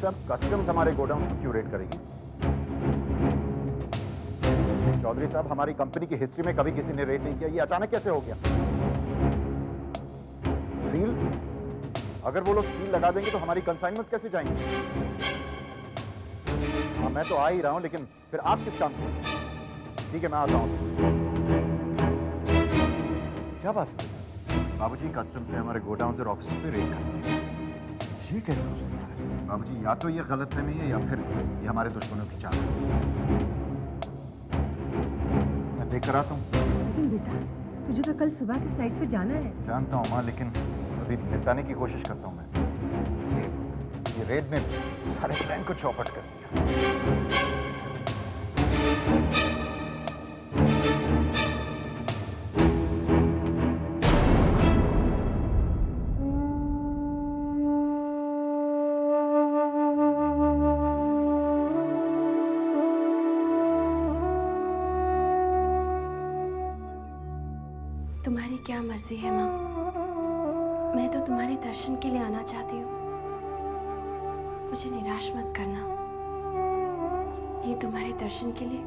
साहब, कस्टम्स हमारे गोडाउन क्यों रेड करेगी? चौधरी साहब, हमारी कंपनी की हिस्ट्री में कभी किसी ने रेड नहीं किया, ये अचानक कैसे हो गया? सील? अगर वो लोग सील लगा देंगे तो हमारी कंसाइनमेंट्स कैसे जाएंगे? हाँ, मैं तो आ ही रहा हूं, लेकिन फिर आप किस काम के? ठीक है, मैं आता हूं। क्या बात है? बाबूजी, कस्टम्स ने हमारे गोडाउन और ऑफिस पे रेड कर, ये कैसे हो सकता है? बाबूजी, या तो ये गलतफहमी है या फिर ये हमारे दुश्मनों की चाल है। मैं देख कर आता हूँ। लेकिन बेटा, तुझे तो कल सुबह की फ्लाइट से जाना है। जानता हूँ माँ, लेकिन अभी निपटाने की कोशिश करता हूँ मैं। ये रेड ने सारे प्लान को चौपट कर दिया। तुम्हारी क्या मर्जी है माँ, मैं तो तुम्हारे दर्शन के लिए आना चाहती हूँ। मुझे निराश मत करना। ये तुम्हारे दर्शन के लिए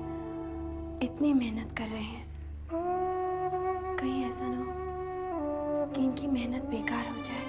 इतनी मेहनत कर रहे हैं, कहीं ऐसा ना हो कि इनकी मेहनत बेकार हो जाए।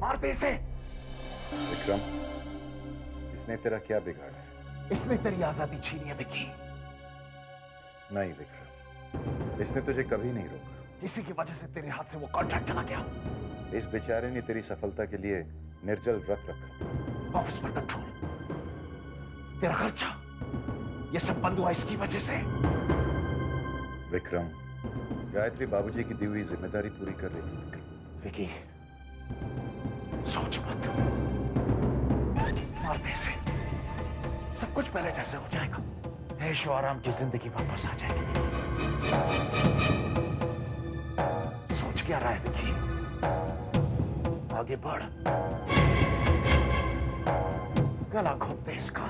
मारते इसे। विक्रम, इसने तेरा क्या बिगाड़ा है? इसने तेरी आजादी छीनी है विकी। नहीं विक्रम, इसने तुझे कभी नहीं रोका। इसी की वजह से तेरे हाथ से वो कॉन्ट्रैक्ट चला गया। इस बेचारे ने तेरी सफलता के लिए निर्जल व्रत रखा। ऑफिस पर कंट्रोल, तेरा खर्चा, ये सब बंद हुआ इसकी वजह से। विक्रम, गायत्री बाबूजी की दी हुई जिम्मेदारी पूरी कर रही थी। विकी, सोच मत, मारते से सब कुछ पहले जैसे हो जाएगा। ऐशो आराम की जिंदगी वापस आ जाएगी। सोच क्या रहा है विकी? आगे बढ़, गला घोंप दे इसका।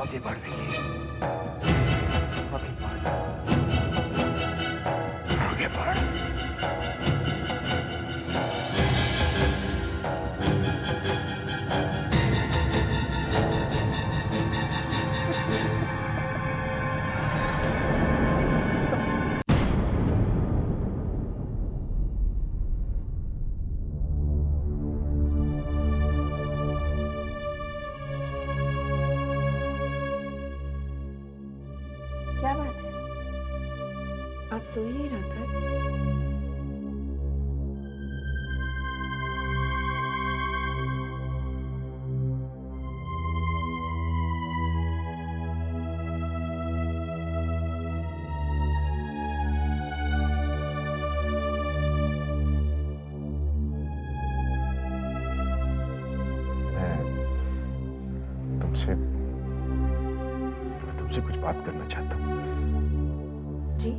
आगे बढ़ विकी, आगे बढ़, आगे बढ़। क्या बात है, आप सो ही नहीं रहा था? मैं तुमसे कुछ बात करना चाहता हूँ। जी?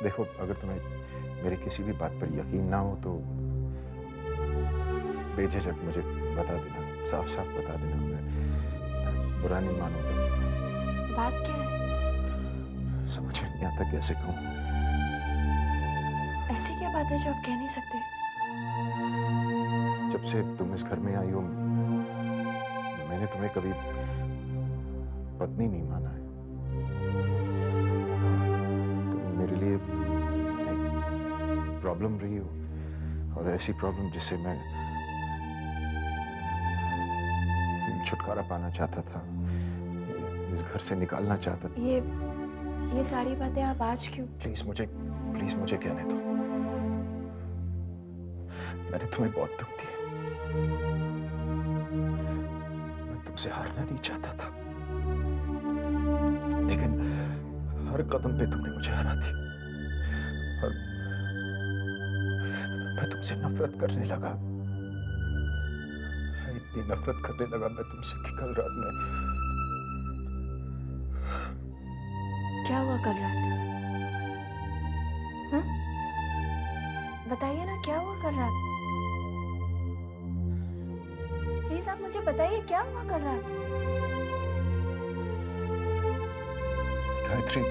देखो, अगर तुम्हें मेरी किसी भी बात पर यकीन ना हो तो बेझिझक मुझे बता देना, साफ साफ बता देना। मैं बुरा नहीं मानूंगा। बात क्या है? समझ में नहीं आता कैसे कहूँ। ऐसी क्या बात है जो आप कह नहीं सकते? जब से तुम इस घर में आई हो, मैंने तुम्हें कभी पत्नी नहीं माना है। तुम मेरे लिए प्रॉब्लम रही हो, और ऐसी प्रॉब्लम जिससे मैं छुटकारा पाना चाहता था, इस घर से निकालना चाहता था। ये सारी बातें आप आज क्यों? प्लीज मुझे कहने दो। मैंने तुम्हें बहुत दुख दिया। मैं तुमसे हारना नहीं चाहता था, लेकिन हर कदम पे तुमने मुझे हरा दिया। और मैं तुमसे नफरत करने लगा, इतनी नफरत करने लगा मैं तुमसे कि कल रात में। क्या हुआ कल रात? हाँ? बताइए ना, क्या हुआ कल रात? प्लीज आप मुझे बताइए, क्या हुआ कल रात? गायत्री,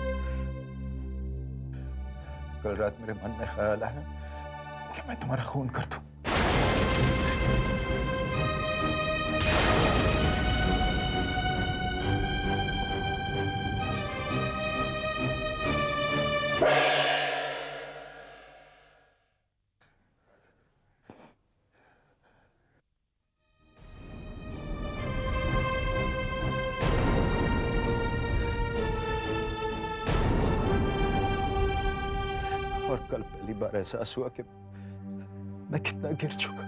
कल रात मेरे मन में ख्याल आया कि मैं तुम्हारा खून कर दूं। और कल पहली बार एहसास हुआ कि मैं कितना गिर चुका,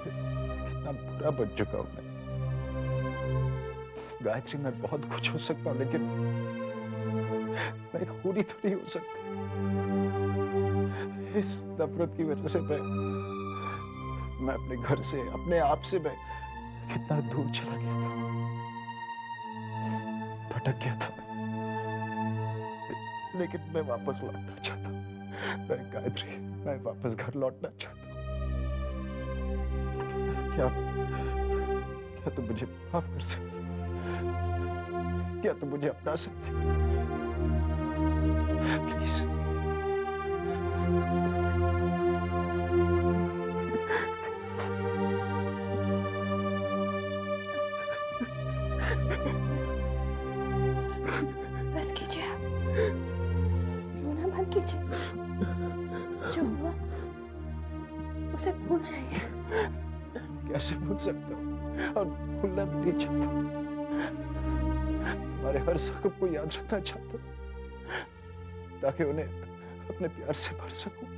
कितना बुरा बन चुका हूं मैं। गायत्री, मैं बहुत कुछ हो सकता हूं, लेकिन मैं एक खूनी तो नहीं हो सकता। इस नफरत की वजह से मैं अपने घर से, अपने आप से मैं कितना दूर चला गया था, भटक गया था मैं। लेकिन मैं वापस लौटना चाहता हूं। मैं गायत्री, मैं वापस घर लौटना चाहता हूं। क्या क्या तुम मुझे माफ कर सकती? क्या तुम मुझे अपना सकती? प्लीज। बस कीजिए आप, रोना बंद कीजिए। जो हुआ उसे भूल जाइए। कैसे भूल सकता हूँ? और भूलना भी नहीं चाहता। तुम्हारे हर जख्म को याद रखना चाहता हूँ, ताकि उन्हें अपने प्यार से भर सकूं।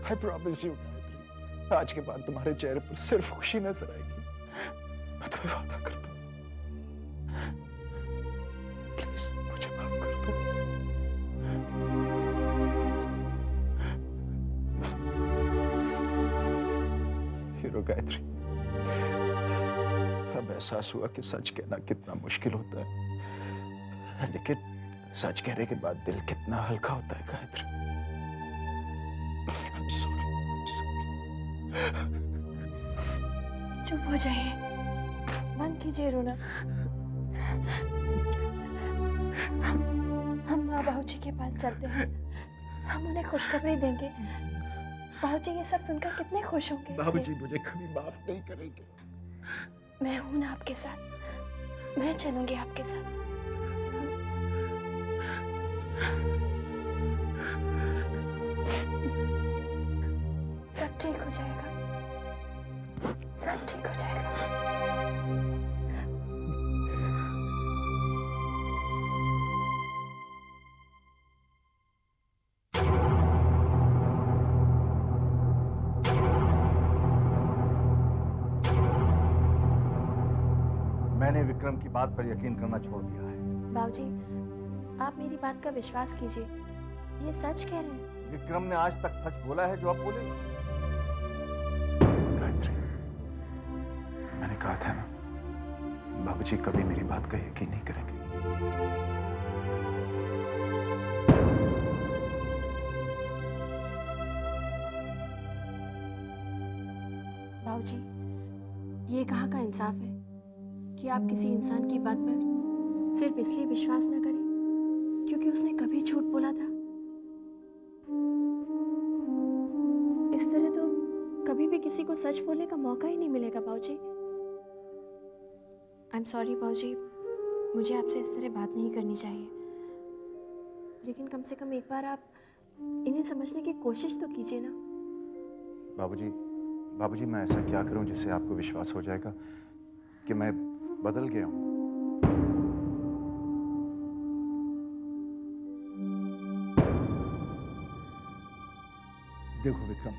I promise you, गायत्री, आज के बाद तुम्हारे चेहरे पर सिर्फ खुशी नजर आएगी। मैं तुम्हें वादा करता हूँ। प्लीज मुझे माफ कर दो। हीरो गायत्री, अब एहसास हुआ कि सच कहना कितना मुश्किल होता है, लेकिन सच कहने के बाद दिल कितना हल्का होता है Gayatri. I'm sorry, I'm sorry. चुप हो जाइए, बंद कीजिए रोना। हम माँ बाबूजी के पास चलते हैं, हम उन्हें खुशखबरी देंगे। बाबूजी ये सब सुनकर कितने खुश होंगे। बाबूजी मुझे कभी माफ नहीं करेंगे। मैं हूं ना आपके साथ, मैं चलूंगी आपके साथ। सब ठीक हो जाएगा, सब ठीक हो जाएगा। मैंने विक्रम की बात पर यकीन करना छोड़ दिया है। बाबूजी, आप मेरी बात का विश्वास कीजिए, ये सच कह रहे हैं। विक्रम ने आज तक सच बोला है जो आप बोले। गायत्री, मैंने कहा था ना, बाबूजी कभी मेरी बात का यकीन नहीं करेंगे। बाबूजी, ये कहाँ का इंसाफ है कि आप किसी इंसान की बात पर सिर्फ इसलिए विश्वास न करें क्योंकि उसने कभी झूठ बोला था। इस तरह तो कभी भी किसी को सच बोलने का मौका ही नहीं मिलेगा बाबूजी। आई एम सॉरी बाबूजी, मुझे आपसे इस तरह बात नहीं करनी चाहिए, लेकिन कम से कम एक बार आप इन्हें समझने की कोशिश तो कीजिए ना। बाबूजी, बाबूजी, मैं ऐसा क्या करूं जिससे आपको विश्वास हो जाएगा कि मैं बदल गया हूं? देखो विक्रम,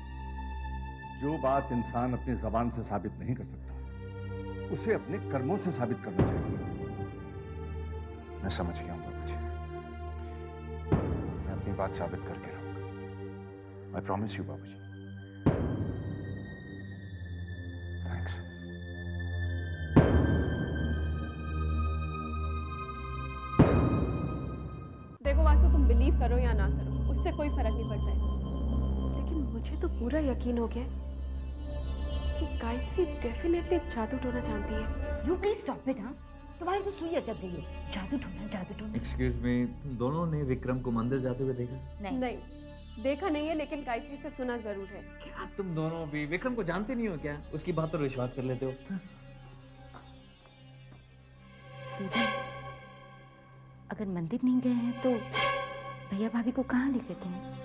जो बात इंसान अपनी जबान से साबित नहीं कर सकता उसे अपने कर्मों से साबित करना चाहिए। मैं समझ गया हूँ बाबूजी। मैं अपनी बात साबित करके रहूंगा। आई प्रॉमिस यू बाबूजी। थैंक्स। देखो वासु, तुम बिलीव करो या ना करो, उससे कोई फर्क नहीं पड़ता है। लेकिन मुझे तो पूरा यकीन हो गया कि गायत्री डेफिनेटली जादू टोना जानती है। You please stop it. हाँ, तुम्हारी तो सुई अटक गई है। जादू टोना। एक्सक्यूज मी, तुम दोनों ने विक्रम को मंदिर जाते हुए देखा? नहीं, देखा नहीं है, लेकिन गायत्री से सुना जरूर है। क्या तुम दोनों भी विक्रम को जानते नहीं हो क्या? उसकी बात पर विश्वास कर लेते हो? दीदी, अगर मंदिर नहीं गए हैं तो भैया भाभी को कहाँ लेके गए हैं?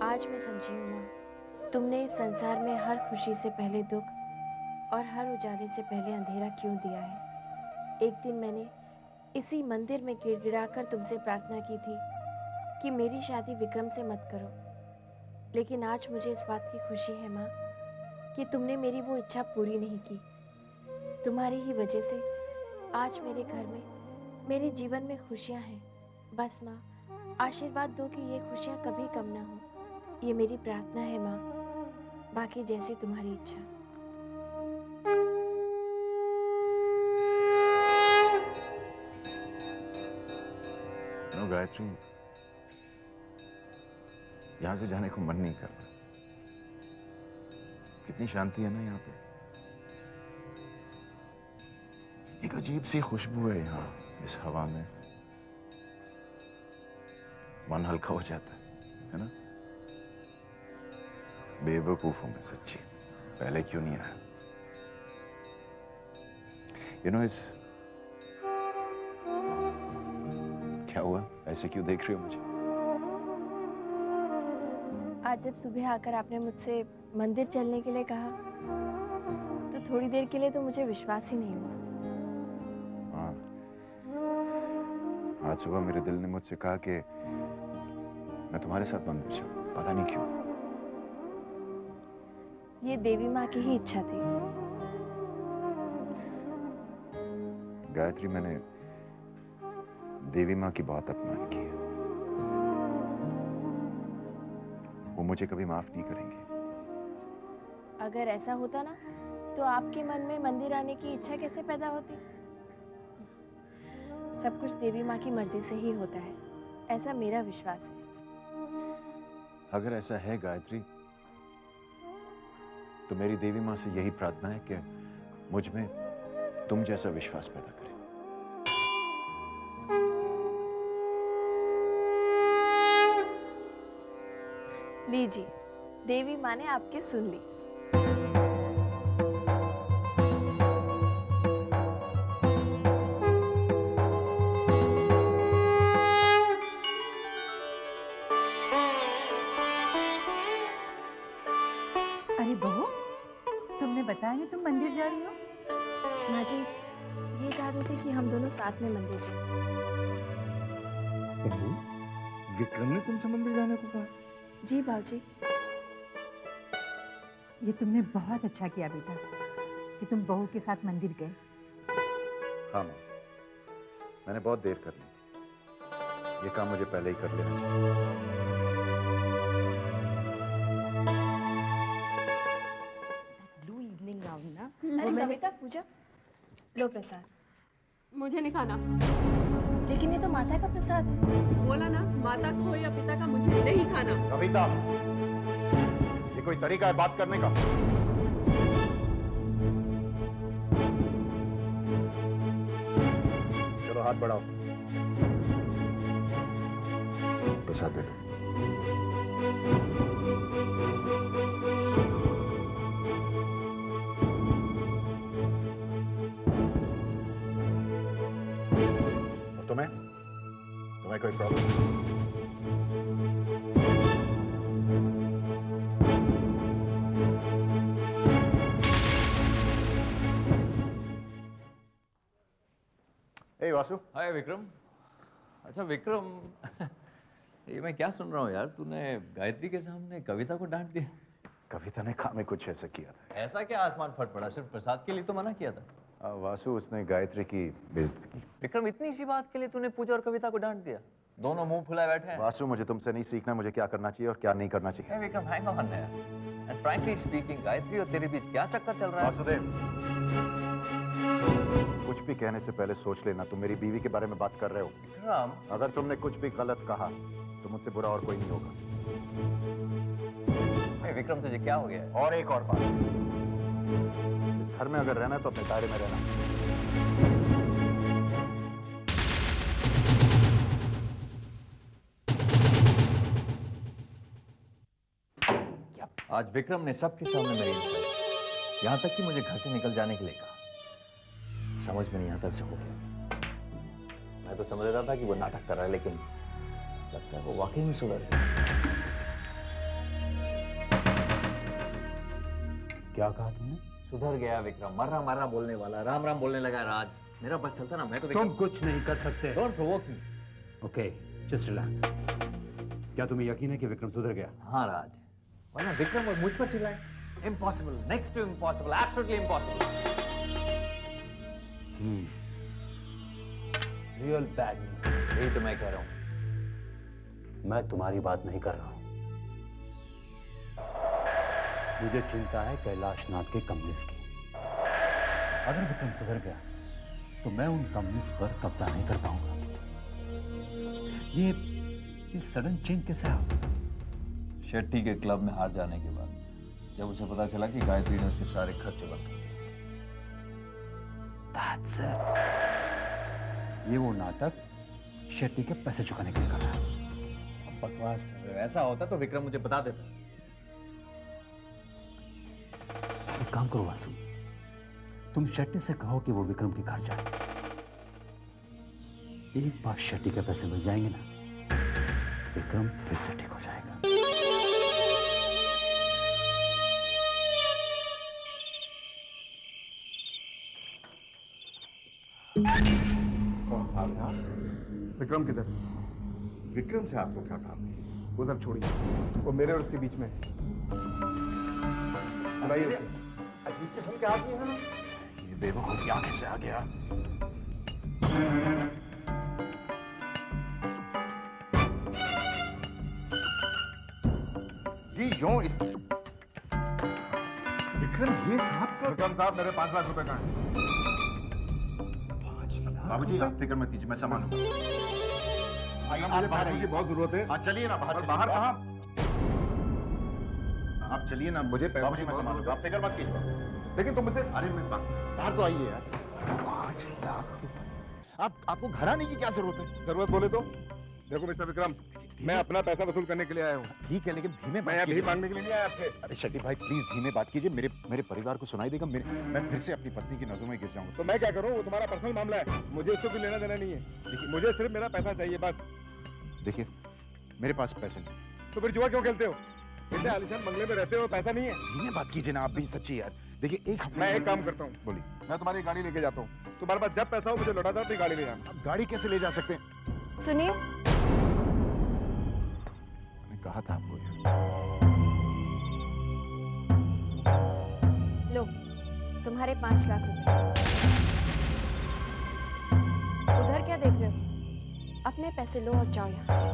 आज मैं समझी हूँ माँ, तुमने इस संसार में हर खुशी से पहले दुख और हर उजाले से पहले अंधेरा क्यों दिया है। एक दिन मैंने इसी मंदिर में गिड़गिड़ाकर तुमसे प्रार्थना की थी कि मेरी शादी विक्रम से मत करो, लेकिन आज मुझे इस बात की खुशी है माँ कि तुमने मेरी वो इच्छा पूरी नहीं की। तुम्हारी ही वजह से आज मेरे घर में, मेरे जीवन में खुशियाँ हैं। बस माँ, आशीर्वाद दो कि ये खुशियाँ कभी कम ना हो। ये मेरी प्रार्थना है माँ, बाकी जैसी तुम्हारी इच्छा। नो गायत्री, यहां से जाने को मन नहीं कर रहा। कितनी शांति है ना यहाँ पे। एक अजीब सी खुशबू है यहाँ इस हवा में। मन हल्का हो जाता है ना? बेवकूफ हूं मैं सच्ची, पहले क्यों नहीं आया? यू नो, इस क्या हुआ? ऐसे क्यों देख रही हो मुझे? आज जब सुबह आकर आपने मुझसे मंदिर चलने के लिए कहा तो थोड़ी देर के लिए तो मुझे विश्वास ही नहीं हुआ। हाँ, आज सुबह मेरे दिल ने मुझसे कहा कि मैं तुम्हारे साथ मंदिर चलूं, पता नहीं क्यों। ये देवी माँ की ही इच्छा थी। गायत्री, मैंने देवी माँ की बहुत अपमान किया। वो मुझे कभी माफ नहीं करेंगे। अगर ऐसा होता ना तो आपके मन में मंदिर आने की इच्छा कैसे पैदा होती? सब कुछ देवी माँ की मर्जी से ही होता है, ऐसा मेरा विश्वास है। अगर ऐसा है गायत्री, तो मेरी देवी माँ से यही प्रार्थना है कि मुझ में तुम जैसा विश्वास पैदा करे। लीजिए, देवी माँ ने आपकी सुन ली। अरे बहू, तुमने बताया नहीं तुम मंदिर जा रही हो? माँ जी, ये चाहते थे कि हम दोनों साथ में मंदिर जाएं। बहू, विक्रम ने तुमसे मंदिर जाने को कहा? जी बाबूजी। ये तुमने बहुत अच्छा किया बेटा कि तुम बहू के साथ मंदिर गए। हाँ माँ, मैंने बहुत देर कर ली। ये काम मुझे पहले ही कर लेना चाहिए। ब्लू इवनिंग गाउन ना, अरे कविता, पूजा, लो प्रसाद। मुझे नहीं खाना। लेकिन ये तो माता का प्रसाद है। बोला ना, माता का हो या पिता का, मुझे नहीं खाना। कविता, ये कोई तरीका है बात करने का? चलो हाथ बढ़ाओ, प्रसाद दे दो। और तुम्हें कोई प्रॉब्लम? ए वासु, हाय विक्रम। अच्छा विक्रम, ये मैं क्या सुन रहा हूँ यार, तूने गायत्री के सामने कविता को डांट दिया। कविता ने काम में कुछ ऐसा किया था। ऐसा क्या आसमान फट पड़ा, सिर्फ प्रसाद के लिए तो मना किया था। वासु, उसने गायत्री की बेइज्जती की। विक्रम, इतनी सी बात के लिए तूने पूजा और कविता को डांट दिया? दोनों मुंह फुलाए बैठे हैं। वासु, मुझे तुमसे नहीं सीखना मुझे क्या करना चाहिए और क्या नहीं करना चाहिए। Hey विक्रम, हैंग ऑन यार। एंड फ्रैंकली स्पीकिंग, गायत्री और तेरे बीच क्या चक्कर चल रहा है? वासुदेव, कुछ भी कहने से पहले सोच लेना, तुम मेरी बीवी के बारे में बात कर रहे हो। विक्रम, अगर तुमने कुछ भी गलत कहा तो मुझसे बुरा और कोई नहीं होगा। hey विक्रम, तुझे क्या हो गया है? और एक और बात, इस घर में अगर रहना है तो अपने दायरे में रहना। आज विक्रम ने सबके सामने मेरी इंसल्ट, यहाँ तक कि मुझे घर से निकल जाने के लिए कहा। समझ में नहीं आता उसे हो गया। मैं तो समझ रहा था कि वो नाटक कर रहा है, लेकिन लगता है वो वाकई में सुधर गया। क्या कहा तुमने? सुधर गया विक्रम, मर्रा मर्रा बोलने वाला, राम राम बोलने लगा। राज, मेरा बस चलता ना, मैं तो तुम कुछ नहीं कर सकते। Don't provoke me. Okay, just relax. क्या तुम्हें यकीन है कि विक्रम सुधर गया? हाँ राज, वरना विक्रम और मुझ पर चिल्लाए। Impossible, next to impossible, absolutely impossible. Real bad news. यही तो मैं कह रहा हूँ। मैं तुम्हारी बात नहीं कर रहा हूं। मुझे चिंता है कैलाशनाथ के कम्युनिस्ट की। अगर विक्रम सुधर गया तो मैं उन कम्युनिस्ट पर कब्जा नहीं कर पाऊंगा। ये सडन चेंज कैसे आ सकता? शेट्टी के क्लब में हार जाने के बाद जब उसे पता चला कि गायत्री ने उसके सारे खर्चे बंद कर दिए। That's it. ये वो नाटक शेट्टी के पैसे चुकाने के लिए कर रहा है। अब बकवास कर रहे हो। ऐसा होता तो विक्रम मुझे बता देता। एक काम करो वासु, तुम शेट्टी से कहो कि वो विक्रम के घर जाए। एक बार शेट्टी के पैसे मिल जाएंगे ना, विक्रम फिर से ठीक हो जाएगा। कौन साहब यहाँ? विक्रम किधर? विक्रम से आपको क्या काम? उधर छोड़िए, वो मेरे और उसके बीच में। बुलाइए उसे। अजीब किस्म के आदमी हैं। ये बेवकूफ यहाँ कैसे आ गया? ये यूं इस विक्रम, ये साहब का। विक्रम साहब, मेरे 5 लाख रुपए का है। बाबूजी आप फिक्र मत कीजिए, मैं संभालूंगा। मुझे पैसों की बहुत जरूरत है। हाँ चलिए ना बाहर। बाहर कहाँ? आप चलिए ना, मुझे पैसों बाबूजी की मैं बहुत संभालूंगा, आप फिक्र मत कीजिए। लेकिन तुम मुझे अरे मैं बाहर तो आइए यार। 5 लाख आपको घर आने की क्या जरूरत है? जरूरत बोले तो देखो मिस्टर विक्रम, मैं अपना पैसा वसूल करने के लिए आया हूँ। ठीक है, लेकिन धीमे मैं यहाँ भीख मांगने के लिए नहीं आया आपसे। अरे शेट्टी भाई प्लीज धीमे बात कीजिए, मेरे परिवार को सुनाई देगा। मैं फिर से अपनी पत्नी की नजरों में गिर जाऊंगा। तो मैं क्या करूँ? वो तुम्हारा पर्सनल मामला है, मुझे इसको भी लेना देना नहीं है। देखिए, मुझे सिर्फ मेरा पैसा चाहिए बस। देखिए मेरे पास पैसे नहीं। तो फिर जुआ क्यों खेलते हो? इतने आलिशान बंगले में रहते हो, पैसा नहीं है? धीमे बात कीजिए ना आप भी, सच्ची यार। देखिए एक हफ्ते मैं एक काम करता हूँ, बोलिए। मैं तुम्हारी गाड़ी लेके जाता हूँ। तुम्हारे पास जब पैसा हो मुझे लौटा दो, अपनी गाड़ी ले जाना। आप गाड़ी कैसे ले जा सकते हैं? सुनिए, मैंने कहा था आपको यार। लो तुम्हारे 5 लाख रुपए। उधर क्या देख रहे हो? अपने पैसे लो और जाओ यहाँ से।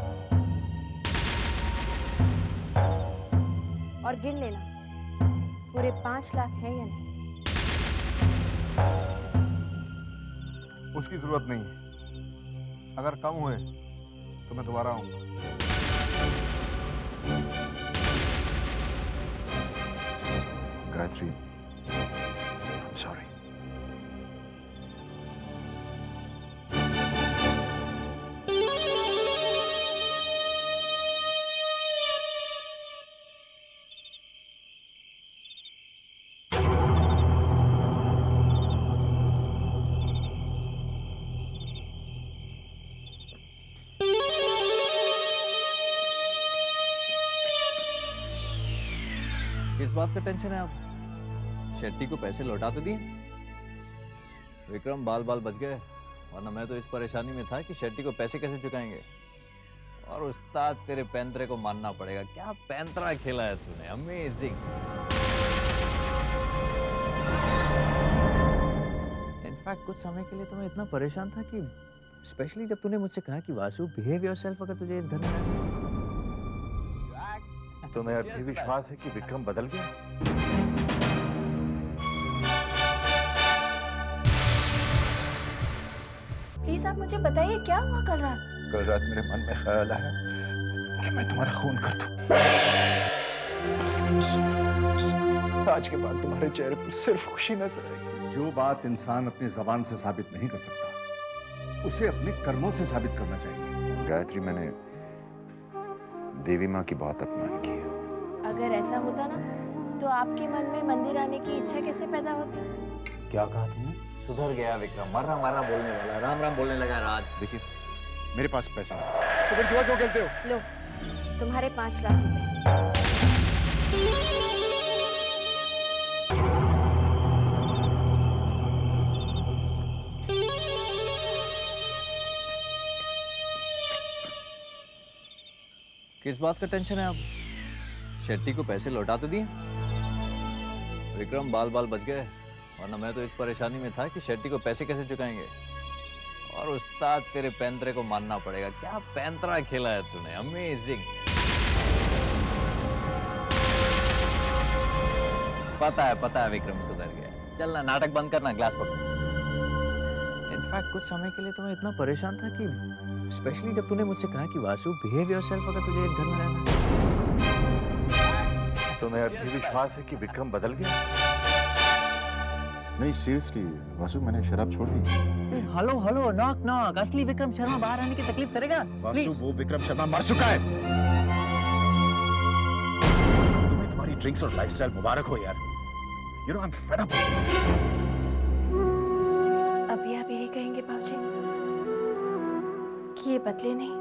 और गिन लेना पूरे 5 लाख है या नहीं। उसकी जरूरत नहीं है। अगर कम हुए तो मैं दोबारा आऊंगा। गायत्री, सॉरी। किस बात का टेंशन है आप? शेट्टी को पैसे लौटा तो दिए? विक्रम बाल बाल बच गए, वरना मैं तो इस परेशानी में था कि शेट्टी को पैसे कैसे चुकाएंगे। और उस्ताद तेरे पैंतरे को मानना पड़ेगा, क्या पैंतरा खेला है तूने, अमेजिंग। इनफैक्ट कुछ समय के लिए तो मैं इतना परेशान था कि स्पेशली जब तूने मुझसे कहा कि वासु बिहेव योरसेल्फ अगर तुझे इस घर में रहना है। तुम्हें अब भी विश्वास है कि विक्रम बदल गया? प्लीज आप मुझे बताइए क्या हुआ कल रात? कल रात मेरे मन में ख्याल आया कि मैं तुम्हारा खून कर दूं। आज के बाद तुम्हारे चेहरे पर सिर्फ खुशी नजर आएगी। जो बात इंसान अपनी जबान से साबित नहीं कर सकता, उसे अपने कर्मों से साबित करना चाहिए। गायत्री, मैंने देवी माँ की बहुत अपमान की है। अगर ऐसा होता ना तो आपके मन में मंदिर आने की इच्छा कैसे पैदा होती? क्या कहा तुमने? सुधर गया विक्रम, मरना मरना बोलने वाला, राम राम बोलने लगा राज। देखिए, मेरे पास पैसा नहीं। तो फिर जुआ क्यों खेलते हो? लो, तुम्हारे 5 लाख रुपए। किस बात का टेंशन है आप? शेट्टी को पैसे लौटा तो दिए? विक्रम बाल बाल बच गए, वरना मैं तो इस परेशानी में था कि शेट्टी को पैसे कैसे चुकाएंगे। और उस्ताद तेरे पैंतरे को मानना पड़ेगा, क्या पैंतरा खेला है तूने, अमेजिंग। पता है विक्रम सुधर गया। चलना, नाटक बंद करना, ग्लास पकड़। इनफैक्ट कुछ समय के लिए तो मैं इतना परेशान था कि स्पेशली जब तूने मुझसे कहा कि वासु बिहेव योरसेल्फ अगर तुझे इस घर में रहना है। तुम्हें अब भी विश्वास है कि विक्रम बदल गया? नहीं, सीरियसली वासु, मैंने शराब छोड़ दी। हेलो नॉक नॉक, असली विक्रम शर्मा बाहर आने की तकलीफ करेगा? वासु, वो विक्रम शर्मा मर चुका है। तुम्हें तुम्हारी ड्रिंक्स और लाइफस्टाइल मुबारक हो यार। You know, I am fed up with this. अभी आप यही कहेंगे बाबूजी कि ये बदले नहीं?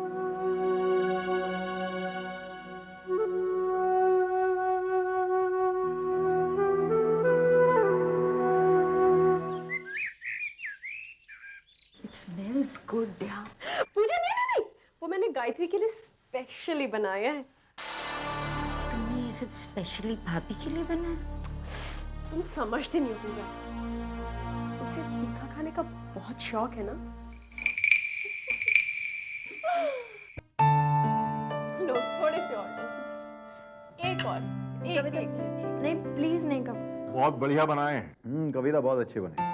इट स्मेल्स गुड यार। पूजा नहीं, वो मैंने गायत्री के लिए स्पेशली बनाया है। तुमने ये सब स्पेशली भाभी के लिए बनाया? तुम समझती नहीं हो पूजा, उसे तीखा खाने का बहुत शौक है ना। लो, थोड़े से और दो। एक और, एक। नहीं प्लीज नहीं कब। बहुत बढ़िया बनाए हैं। कविता बहुत अच्छी बनी।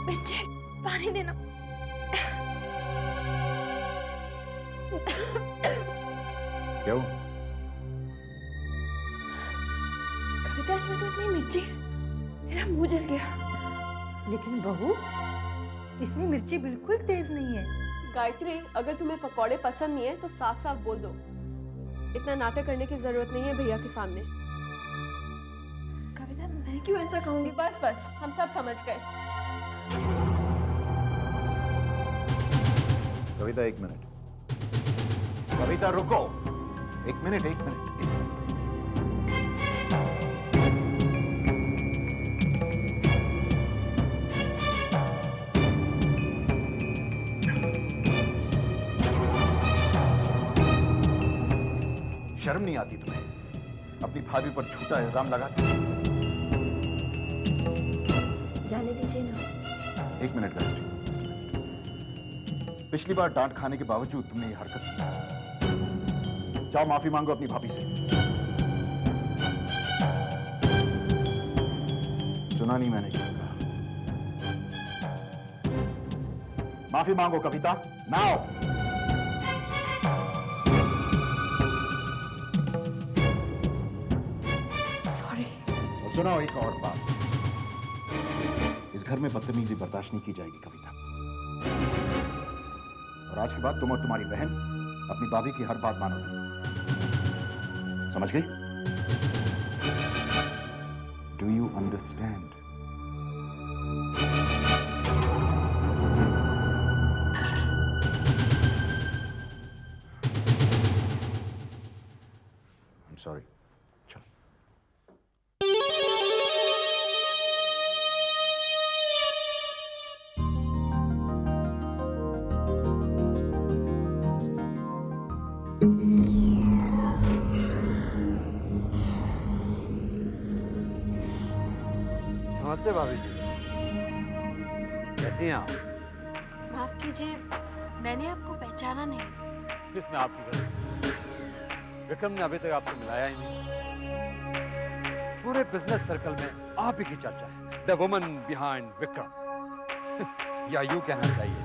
मिर्ची, पानी देना। क्या हुआ? कविता, इसमें तो इतनी मिर्ची, मेरा मुंह जल गया। लेकिन बहू, इसमें मिर्ची बिल्कुल तेज नहीं है। गायत्री, अगर तुम्हें पकौड़े पसंद नहीं है तो साफ साफ बोल दो। इतना नाटक करने की जरूरत नहीं है भैया के सामने। कविता, मैं क्यों ऐसा कहूंगी? बस हम सब समझ गए। कविता, 1 मिनट। कविता, रुको। 1 मिनट। शर्म नहीं आती तुम्हें? अपनी भाभी पर झूठा इल्जाम लगाती। जाने दीजिए ना। 1 मिनट गायत्री। पिछली बार डांट खाने के बावजूद तुमने ये हरकत की। जाओ माफी मांगो अपनी भाभी से। सुना नहीं मैंने क्या कहा। माफी मांगो कविता, नाउ। सॉरी। और सुनो एक और बात, इस घर में बदतमीजी बर्दाश्त नहीं की जाएगी कविता। और आज के बाद तुम और तुम्हारी बहन अपनी भाभी की हर बात मानोगी, समझ गई? Do you understand? I am sorry. चलो। नमस्ते भाभी जी, कैसी हैं आप? माफ कीजिए, मैंने आपको पहचाना नहीं। किसमें आपकी गलती? विक्रम ने अभी तक आपसे मिलाया ही नहीं। पूरे बिजनेस सर्कल में आप ही की चर्चा है, द वुमन बिहाइंड विक्रम। या यूं कहना चाहिए,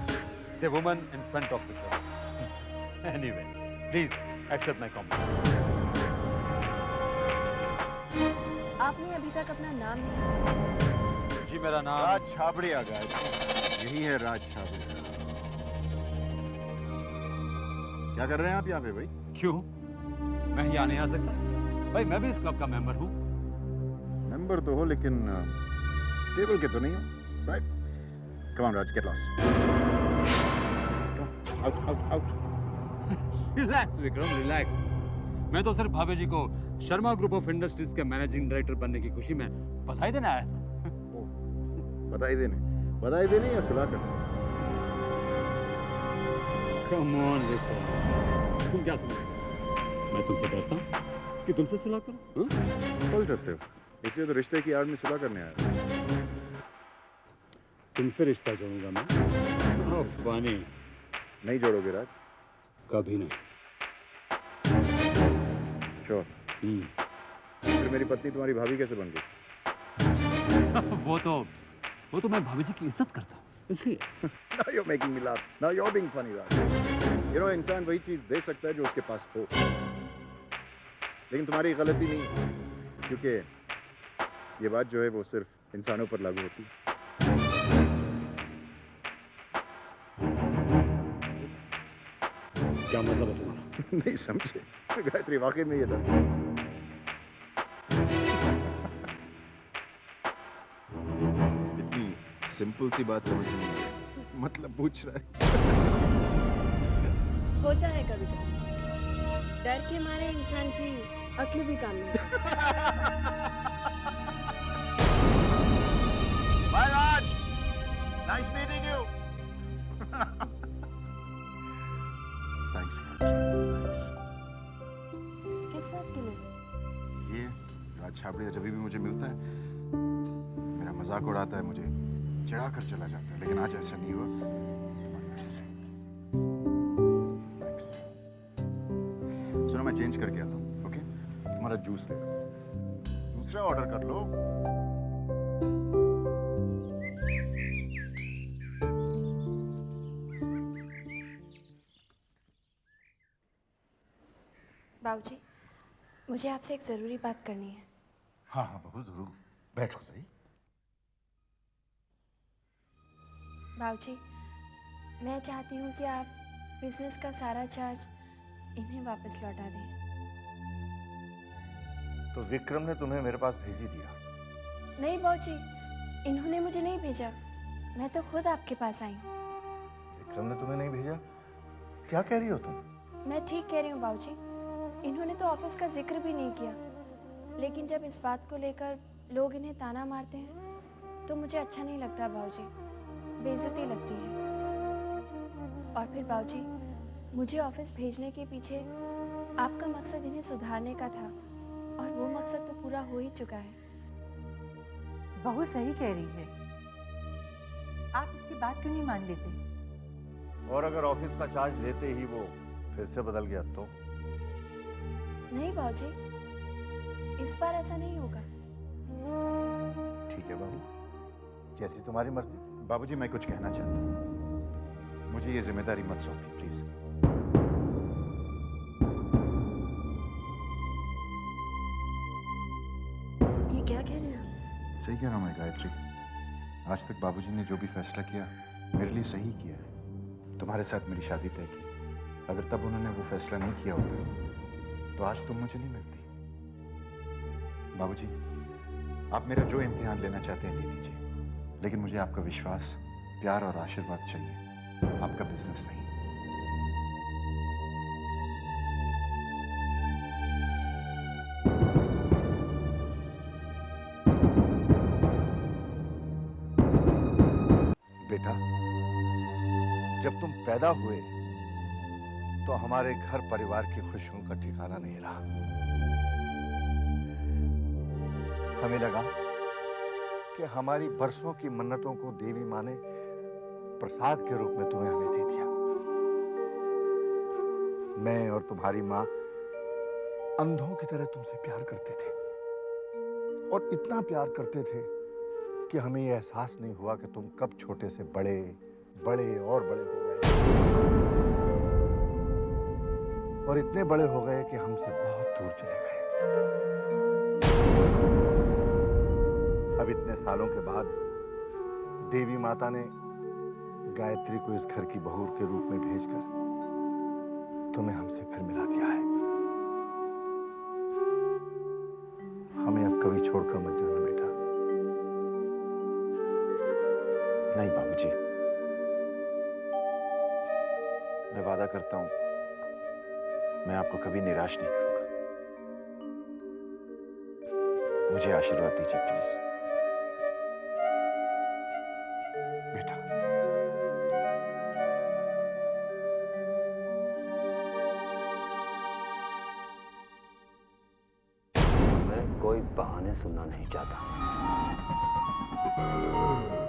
the woman in front of Vikram. Anyway, please accept my compliment. आपने अभी तक अपना नाम नहीं। जी मेरा नाम राज छाबड़िया गायत्री, यही है राज छाबड़िया। क्या कर रहे हैं आप यहाँ पे भाई? क्यों? मैं यहाँ नहीं आ सकता? भाई मैं भी इस क्लब का मेंबर हूँ। मेंबर तो हो लेकिन टेबल के तो नहीं हो, right? Come on Raj, get lost. Out out out. Relax Vikram, relax. मैं तो सिर्फ भाभी जी को शर्मा ग्रुप ऑफ इंडस्ट्रीज के मैनेजिंग डायरेक्टर बनने की खुशी में बधाई देने आया था। बधाई देने या सुलह करने? कम ऑन विक्रम, तुम क्या समझते हो? मैं तुमसे डरता हूँ कि तुमसे सुलह करूं? बहुत डरते हो, इसलिए तो रिश्ते की आड़ में सुलह करने आया। तुमसे रिश्ता जोड़ूंगा मैं? ओह फनी। नहीं जोड़ोगे राज? कभी नहीं। श्योर? फिर मेरी पत्नी तुम्हारी भाभी कैसे बन गई? वो तो मैं भाभी जी की इज्जत करता हूँ, इसलिए। Now you're making me laugh. Now you're being funny, Raj. You know, इंसान वही चीज दे सकता है जो उसके पास हो। लेकिन तुम्हारी गलती नहीं, क्योंकि ये बात जो है वो सिर्फ इंसानों पर लागू होती है। क्या मतलब है तुम्हारा? नहीं समझे गायत्री, वाकई में ये डर। इतनी सिंपल सी बात समझ में नहीं आई, मतलब पूछ रहा है। होता है कभी कभी, डर के मारे इंसान की अक्ल भी काम नहीं। Bye, Raj. Nice meeting you. Thanks. किस बात के लिए? ये राज छाबड़िया जब भी मुझे मिलता है मेरा मजाक उड़ाता है, मुझे चिढ़ा कर चला जाता है, लेकिन आज ऐसा नहीं हुआ तुम्हारी वजह से। Thanks. सुनो मैं चेंज करके आता हूँ, ओके? तुम्हारा जूस ले लो, दूसरा ऑर्डर कर लो। बाबूजी, मुझे आपसे एक ज़रूरी बात करनी है। हाँ हाँ बहुत जरूर, बैठो सही। बाबूजी, मैं चाहती हूँ कि आप बिजनेस का सारा चार्ज इन्हें वापस लौटा दें। तो विक्रम ने तुम्हें मेरे पास भेज ही दिया? नहीं बाबूजी, इन्होंने मुझे नहीं भेजा, मैं तो खुद आपके पास आई हूँ। विक्रम ने तुम्हें नहीं भेजा? क्या कह रही हो तुम? मैं ठीक कह रही हूँ बाबूजी, इन्होंने तो ऑफिस का जिक्र भी नहीं किया, लेकिन जब इस बात को लेकर लोग इन्हें ताना मारते हैं तो मुझे अच्छा नहीं लगता बाबूजी, बेइज्जती लगती है। और फिर बाबूजी, मुझे ऑफिस भेजने के पीछे आपका मकसद इन्हें सुधारने का था, और वो मकसद तो पूरा हो ही चुका है। बहू सही कह रही है, आप इसकी बात क्यों नहीं मान लेते? और अगर ऑफिस का चार्ज लेते ही वो फिर से बदल गया तो? नहीं बाबूजी, इस बार ऐसा नहीं होगा। ठीक है बाबू, जैसी तुम्हारी मर्जी। बाबूजी, मैं कुछ कहना चाहता हूँ, मुझे ये जिम्मेदारी मत सौंपिए प्लीज। ये क्या कह रहे हैं आप? सही कह रहा हूँ मैं गायत्री। आज तक बाबूजी ने जो भी फैसला किया मेरे लिए सही किया है। तुम्हारे साथ मेरी शादी तय की। अगर तब उन्होंने वो फैसला नहीं किया होता तो आज तुम मुझे नहीं मिलती। बाबूजी, आप मेरा जो इम्तिहान लेना चाहते हैं ले लीजिए, लेकिन मुझे आपका विश्वास, प्यार और आशीर्वाद चाहिए। आपका बिजनेस नहीं। बेटा, जब तुम पैदा हुए तो हमारे घर परिवार की खुशियों का ठिकाना नहीं रहा। हमें लगा कि हमारी बरसों की मन्नतों को देवी माँ ने प्रसाद के रूप में तुम्हें हमें दे दिया। मैं और तुम्हारी माँ अंधों की तरह तुमसे प्यार करते थे, और इतना प्यार करते थे कि हमें यह एहसास नहीं हुआ कि तुम कब छोटे से बड़े बड़े और बड़े हो गए, और इतने बड़े हो गए कि हमसे बहुत दूर चले गए। अब इतने सालों के बाद देवी माता ने गायत्री को इस घर की बहू के रूप में भेजकर तुम्हें हमसे फिर मिला दिया है। हमें अब कभी छोड़कर मत जाना बेटा। नहीं बाबूजी, मैं वादा करता हूं मैं आपको कभी निराश नहीं करूंगा। मुझे आशीर्वाद दीजिए प्लीज। बेटा, मैं कोई बहाने सुनना नहीं चाहता।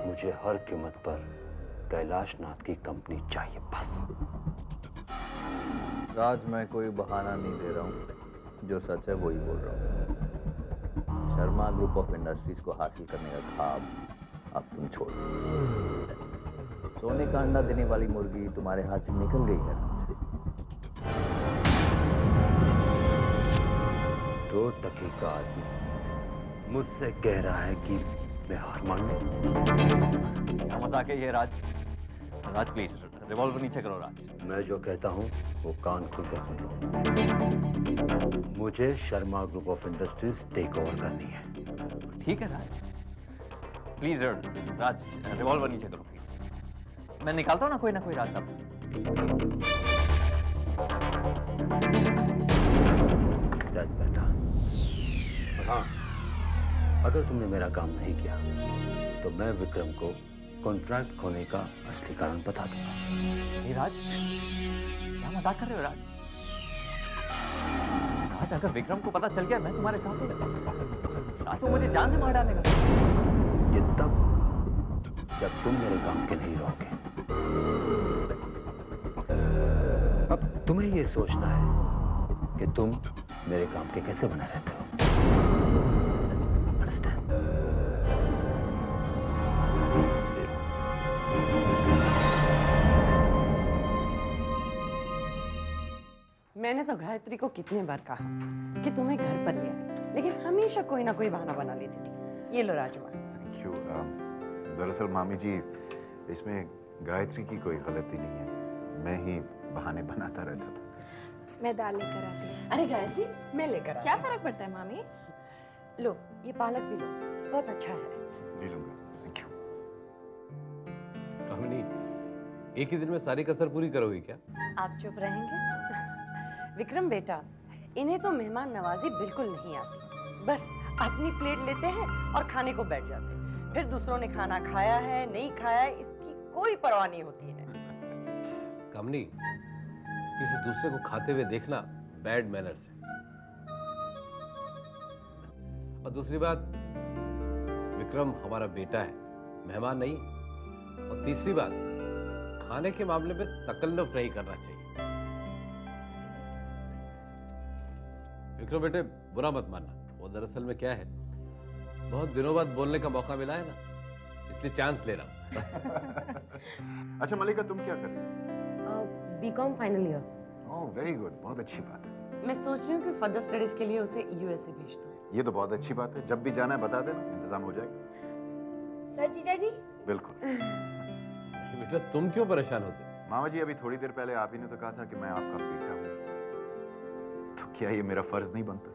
मुझे हर कीमत पर कैलाश नाथ की कंपनी चाहिए, बस। राज, मैं कोई बहाना नहीं दे रहा हूँ, जो सच है वही बोल रहा हूँ। शर्मा ग्रुप ऑफ इंडस्ट्रीज को हासिल करने का ख्वाब अब तुम छोड़ो। सोने का अंडा देने वाली मुर्गी तुम्हारे हाथ से निकल गई है राज। 2 टके का आदमी मुझसे कह रहा है कि मैं हार मान लूं। क्या मजाक है ये राज? राज प्लीज रिवॉल्वर नीचे करो राज। मैं जो कहता हूं वो कान खोलकर सुन लो। मुझे Sharma group of industries take over करनी है। ठीक है राज, प्लीज राज रिवॉल्वर नीचे करो प्लीज। मैं निकालता हूँ ना कोई रास्ता। बस बेटा। हाँ, अगर तुमने मेरा काम नहीं किया तो मैं विक्रम को कॉन्ट्रैक्ट खोने का असली कारण बता दूंगा। ये राज, क्या मजाक कर रहे हो राज? राज, अगर विक्रम को पता चल गया मैं तुम्हारे साथ हूँ राज, वो मुझे जान से मार डालेगा। ये तब होगा जब तुम मेरे काम के नहीं रहोगे। अब तुम्हें ये सोचना है कि तुम मेरे काम के कैसे बने रहते हो। Understand? मैंने तो गायत्री को कितने बार कहा कि तुम्हें घर पर ले आए, लेकिन हमेशा कोई ना कोई बहाना बना लेती थी। ये लो राजमा। Thank you. दरअसल मामी जी, इसमें गायत्री की कोई गलती नहीं है, मैं ही बहाने बनाता रहता था। मैं दाल लेकर आती हूँ। अरे गायत्री, मैं लेकर क्या फर्क पड़ता है मामी? लो, ये पालक भी लो, बहुत अच्छा है। ले लूंगा। Thank you. कामिनी, एक ही दिन में सारी कसर पूरी करोगी क्या? आप चुप रहेंगे? विक्रम बेटा, इन्हें तो मेहमान नवाजी बिल्कुल नहीं आती। बस अपनी प्लेट लेते हैं और खाने को बैठ जाते हैं। फिर दूसरों ने खाना खाया है नहीं खाया है इसकी कोई परवाह नहीं होती है। कामिनी, किसी दूसरे को खाते हुए देखना बैड मैनर्स है। और दूसरी बात, विक्रम हमारा बेटा है, मेहमान नहीं। और तीसरी बात, खाने के मामले में तकल्लुफ नहीं करना चाहिए। विक्रम बेटे, बुरा मत मानना, वो दरअसल में क्या है, बहुत दिनों बाद बोलने का मौका मिला है ना, इसलिए चांस ले रहा हूं। अच्छा मलिका, तुम क्या कर रही हो? BCom final year. Oh very good, बहुत अच्छी बात है। मैं सोच रही हूँ कि फर्दर स्टडीज के लिए उसे यूएसए भेज दूँ। ये तो बहुत अच्छी बात है। जब भी जाना है बता देना, इंतजाम हो जाएगा। सर जीजा जी। बिल्कुल। बेटा तुम क्यों परेशान होते? मामा जी, अभी थोड़ी देर पहले आप ही ने तो कहा था कि मैं आपका बेटा हूँ, तो क्या ये मेरा फर्ज नहीं बनता?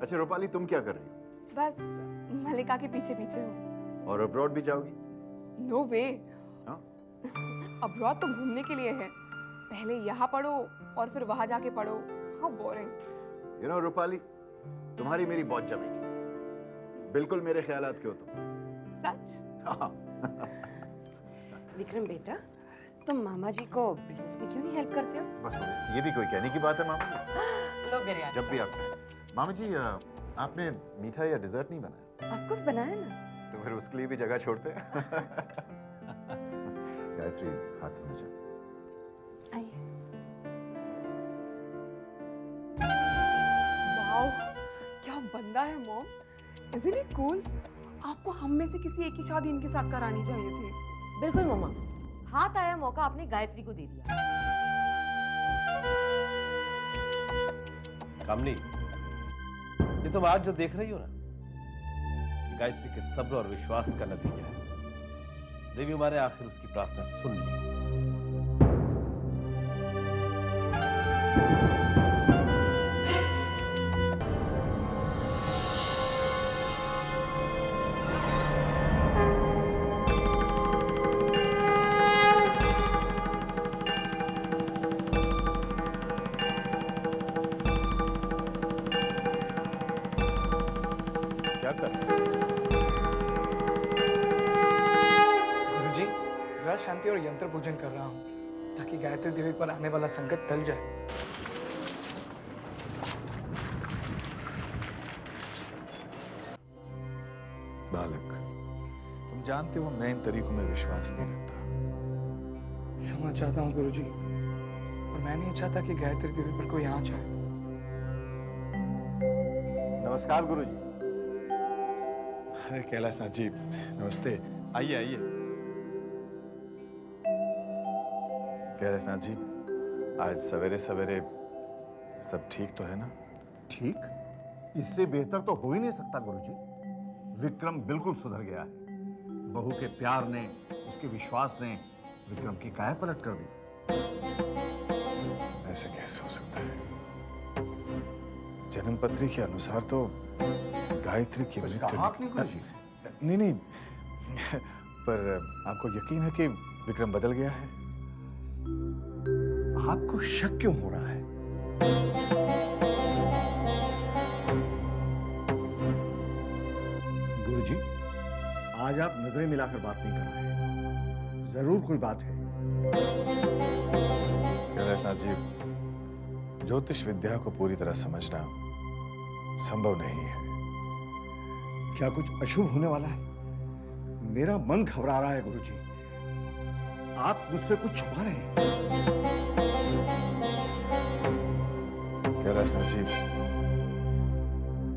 अच्छा रूपाली, तुम क्या कर रही हो? बस मलिका के पीछे पीछे हूँ। और अब्रॉड भी जाओगी? नो वे। हाँ? अब्रॉड तो घूमने के लिए है, पहले यहाँ पढ़ो और फिर वहां जाके पढ़ो। How boring. You know Rupali, तुम्हारी मेरी बहुत जमेगी। बिल्कुल मेरे ख्यालात के हो तुम। सच? हाँ। विक्रम बेटा, तुम मामा जी को बिजनेस में क्यों नहीं हेल्प करते हो? बस ये भी कोई कहने की बात है मामा जी? लो मेरे जब भी आप कहें। मामा जी, आपने मीठा या डिजर्ट नहीं बनाया? ऑफ कोर्स बनाया ना। तो फिर उसके लिए भी जगह छोड़ते हैं। गायत्री, हाथ धोना चाहिए। वाओ, क्या बंदा है मॉम। Isn't it cool? आपको हम में से किसी एक की शादी इनके साथ करानी चाहिए थी। बिल्कुल मम्मा, हाथ आया मौका आपने गायत्री को दे दिया। कामनी, ये तुम आज जो देख रही हो ना, ये गायत्री के सब्र और विश्वास का नतीजा है। देवी माँ ने आखिर उसकी प्रार्थना सुन ली। क्या कर रहे हो? गुरुजी, ग्रह शांति और यंत्र पूजन कर रहा हूँ ताकि गायत्री देवी पर आने वाला संकट टल जाए। बालक, तुम जानते हो मैं इन तरीकों में विश्वास नहीं रखता। क्षमा चाहता हूँ गुरुजी, और मैं नहीं चाहता कि गायत्री देवी पर कोई आँच आए। नमस्कार गुरुजी। अरे कैलाशनाथ जी, नमस्ते। आइए आइए। कैलाशनाथ जी, आज सवेरे सवेरे सब ठीक तो है ना? ठीक? इससे बेहतर तो हो ही नहीं सकता गुरुजी। विक्रम बिल्कुल सुधर गया है। बहू के प्यार ने, उसके विश्वास ने विक्रम की काया पलट कर दी। ऐसे कैसे हो सकता है? जन्मपत्री के अनुसार तो गायत्री की मृत्यु नहीं गुरुजी। नहीं नहीं, पर आपको यकीन है कि विक्रम बदल गया है? आपको शक क्यों हो रहा है? गुरुजी, आज आप नजरें मिलाकर बात नहीं कर रहे हैं। जरूर कोई बात है। कैलाशनाथ जी, ज्योतिष विद्या को पूरी तरह समझना संभव नहीं है। क्या कुछ अशुभ होने वाला है? मेरा मन घबरा रहा है गुरुजी। आप मुझसे कुछ छुपा रहे हैं। कैलाशनाथ जी,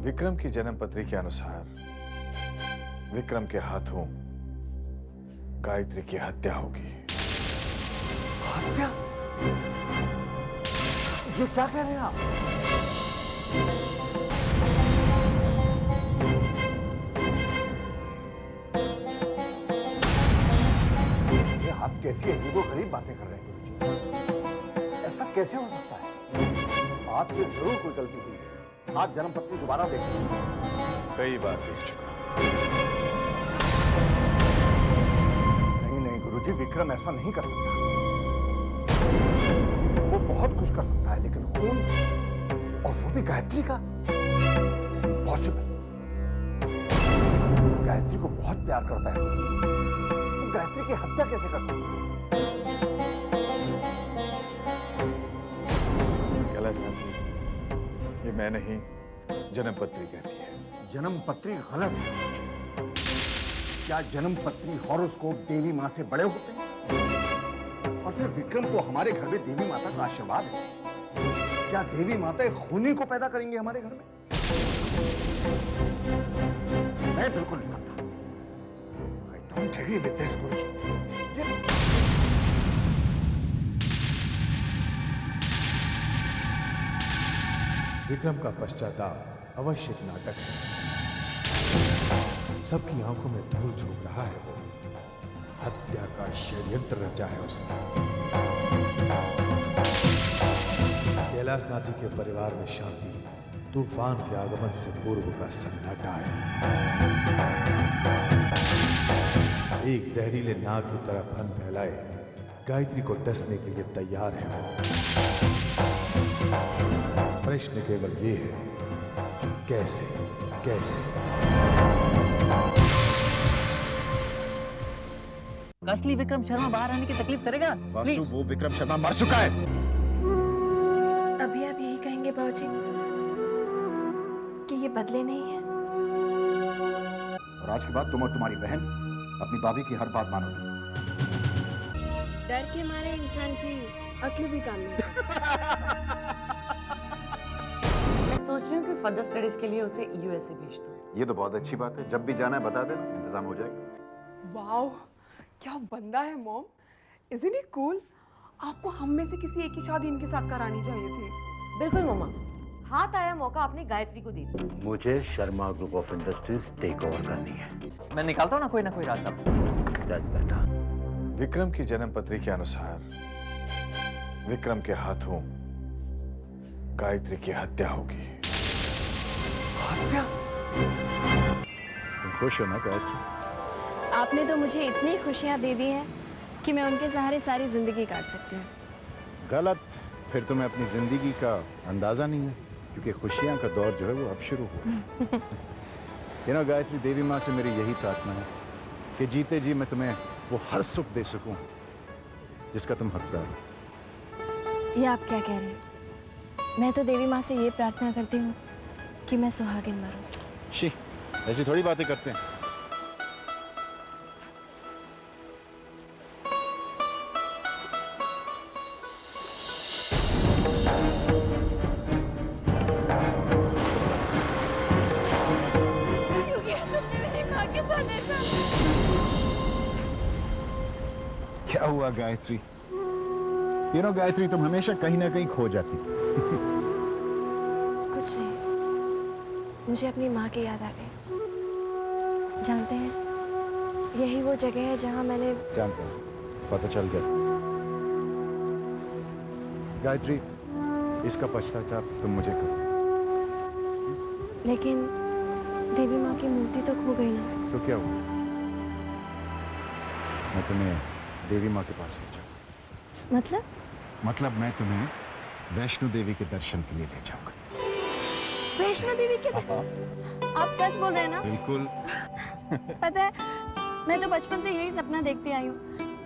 विक्रम की जन्मपत्री के अनुसार विक्रम के हाथों गायत्री की हत्या होगी। हत्या? ये क्या कह रहे हैं आप? ये आप कैसी अजीबोगरीब बातें कर रहे हैं गुरुजी? ऐसा कैसे हो सकता है? आपसे जरूर कोई गलती हुई है। आप जन्मपत्री दोबारा देखें। कई बार देख चुका। नहीं नहीं गुरुजी, विक्रम ऐसा नहीं कर सकता। वो बहुत कुछ कर सकता है, लेकिन खून, और वो भी गायत्री का, इम्पॉसिबल। गायत्री को बहुत प्यार करता है, तो गायत्री की हत्या कैसे कर सकता है? कैलाशनाथ जी, ये मैं नहीं, जन्मपत्री कहती है। जन्मपत्री गलत है। क्या जन्म पत्री हॉरोस्कोप देवी माँ से बड़े होते हैं? और फिर विक्रम को हमारे घर में देवी माता का आशीर्वाद है। क्या देवी माता एक खूनी को पैदा करेंगे हमारे घर में? मैं बिल्कुल नहीं मानता। I don't agree with this, गुरुजी। विक्रम का पश्चाताप अवश्य एक नाटक है। सबकी आंखों में धूल झोंक रहा है वो। हत्या का षड्यंत्र रचा है उसने। कैलाशनाथ जी के परिवार में शांति तूफान के आगमन से पूर्व का सन्नाटा है। एक जहरीले नाग की तरह फन फैलाए गायत्री को डसने के लिए तैयार है वो। प्रश्न केवल ये है, कैसे कैसे? असली विक्रम शर्मा बाहर आने की तकलीफ करेगा? वासु, वो विक्रम शर्मा मर चुका है। अभी आप यही कहेंगे बाबूजी कि ये बदले नहीं है? और आज के बाद तुम और तुम्हारी बहन अपनी भाभी की हर बात मानोगे। डर के मारे इंसान की अक्ल भी काम नहीं। मैं सोच रही हूँ कि फर्दर स्टडीज के लिए उसे यूएसए भेज दूँ। ये तो बहुत अच्छी बात है। जब भी जाना है बता देना, इंतजाम हो जाएगा। वाओ, क्या बंदा है मॉम। Isn't he cool? आपको हम में से किसी एक की शादी इनके साथ करानी चाहिए थी। बिल्कुल मम्मा, हाथ आया मौका आपने गायत्री को दे दिया। मुझे Sharma group of industries take over करनी है। मैं निकालता हूँ ना कोई रास्ता। That's better. विक्रम की जन्म पत्री के अनुसार विक्रम के हाथों गायत्री की हत्या होगी। हत्या? तुम खुश हो ना गायत्री? आपने तो मुझे इतनी खुशियाँ दे दी हैं कि मैं उनके सहारे सारी जिंदगी काट सकती हूँ। गलत। फिर तुम्हें अपनी जिंदगी का अंदाजा नहीं है, क्योंकि खुशियां का दौर जो है वो अब शुरू हुआ। यू नो गायत्री, देवी माँ से मेरी यही प्रार्थना है कि जीते जी मैं तुम्हें वो हर सुख दे सकूं जिसका तुम हकदार हो। ये आप क्या कह रहे हैं? मैं तो देवी माँ से ये प्रार्थना करती हूँ कि मैं सुहागिन मरूं। शी, ऐसी थोड़ी बातें करते हैं। क्या हुआ गायत्री? यू नो गायत्री, तुम हमेशा कहीं ना कहीं खो जाती। कुछ नहीं, मुझे अपनी माँ की याद आ गई। जानते हैं, यही वो जगह है जहाँ मैंने... जानते हैं, पता चल गया। गायत्री, इसका पश्चाताप तुम मुझे करो। लेकिन देवी माँ की मूर्ति तो खो गई ना। तो क्या हुआ? मैं तुम्हें देवी माँ के पास ले जाऊंगा। मतलब मैं तुम्हें वैष्णो देवी के दर्शन के लिए ले जाऊंगा। वैष्णो देवी के आप सच बोल रहे हैं ना? बिल्कुल। पता है, मैं तो बचपन से यही सपना देखती आई हूँ।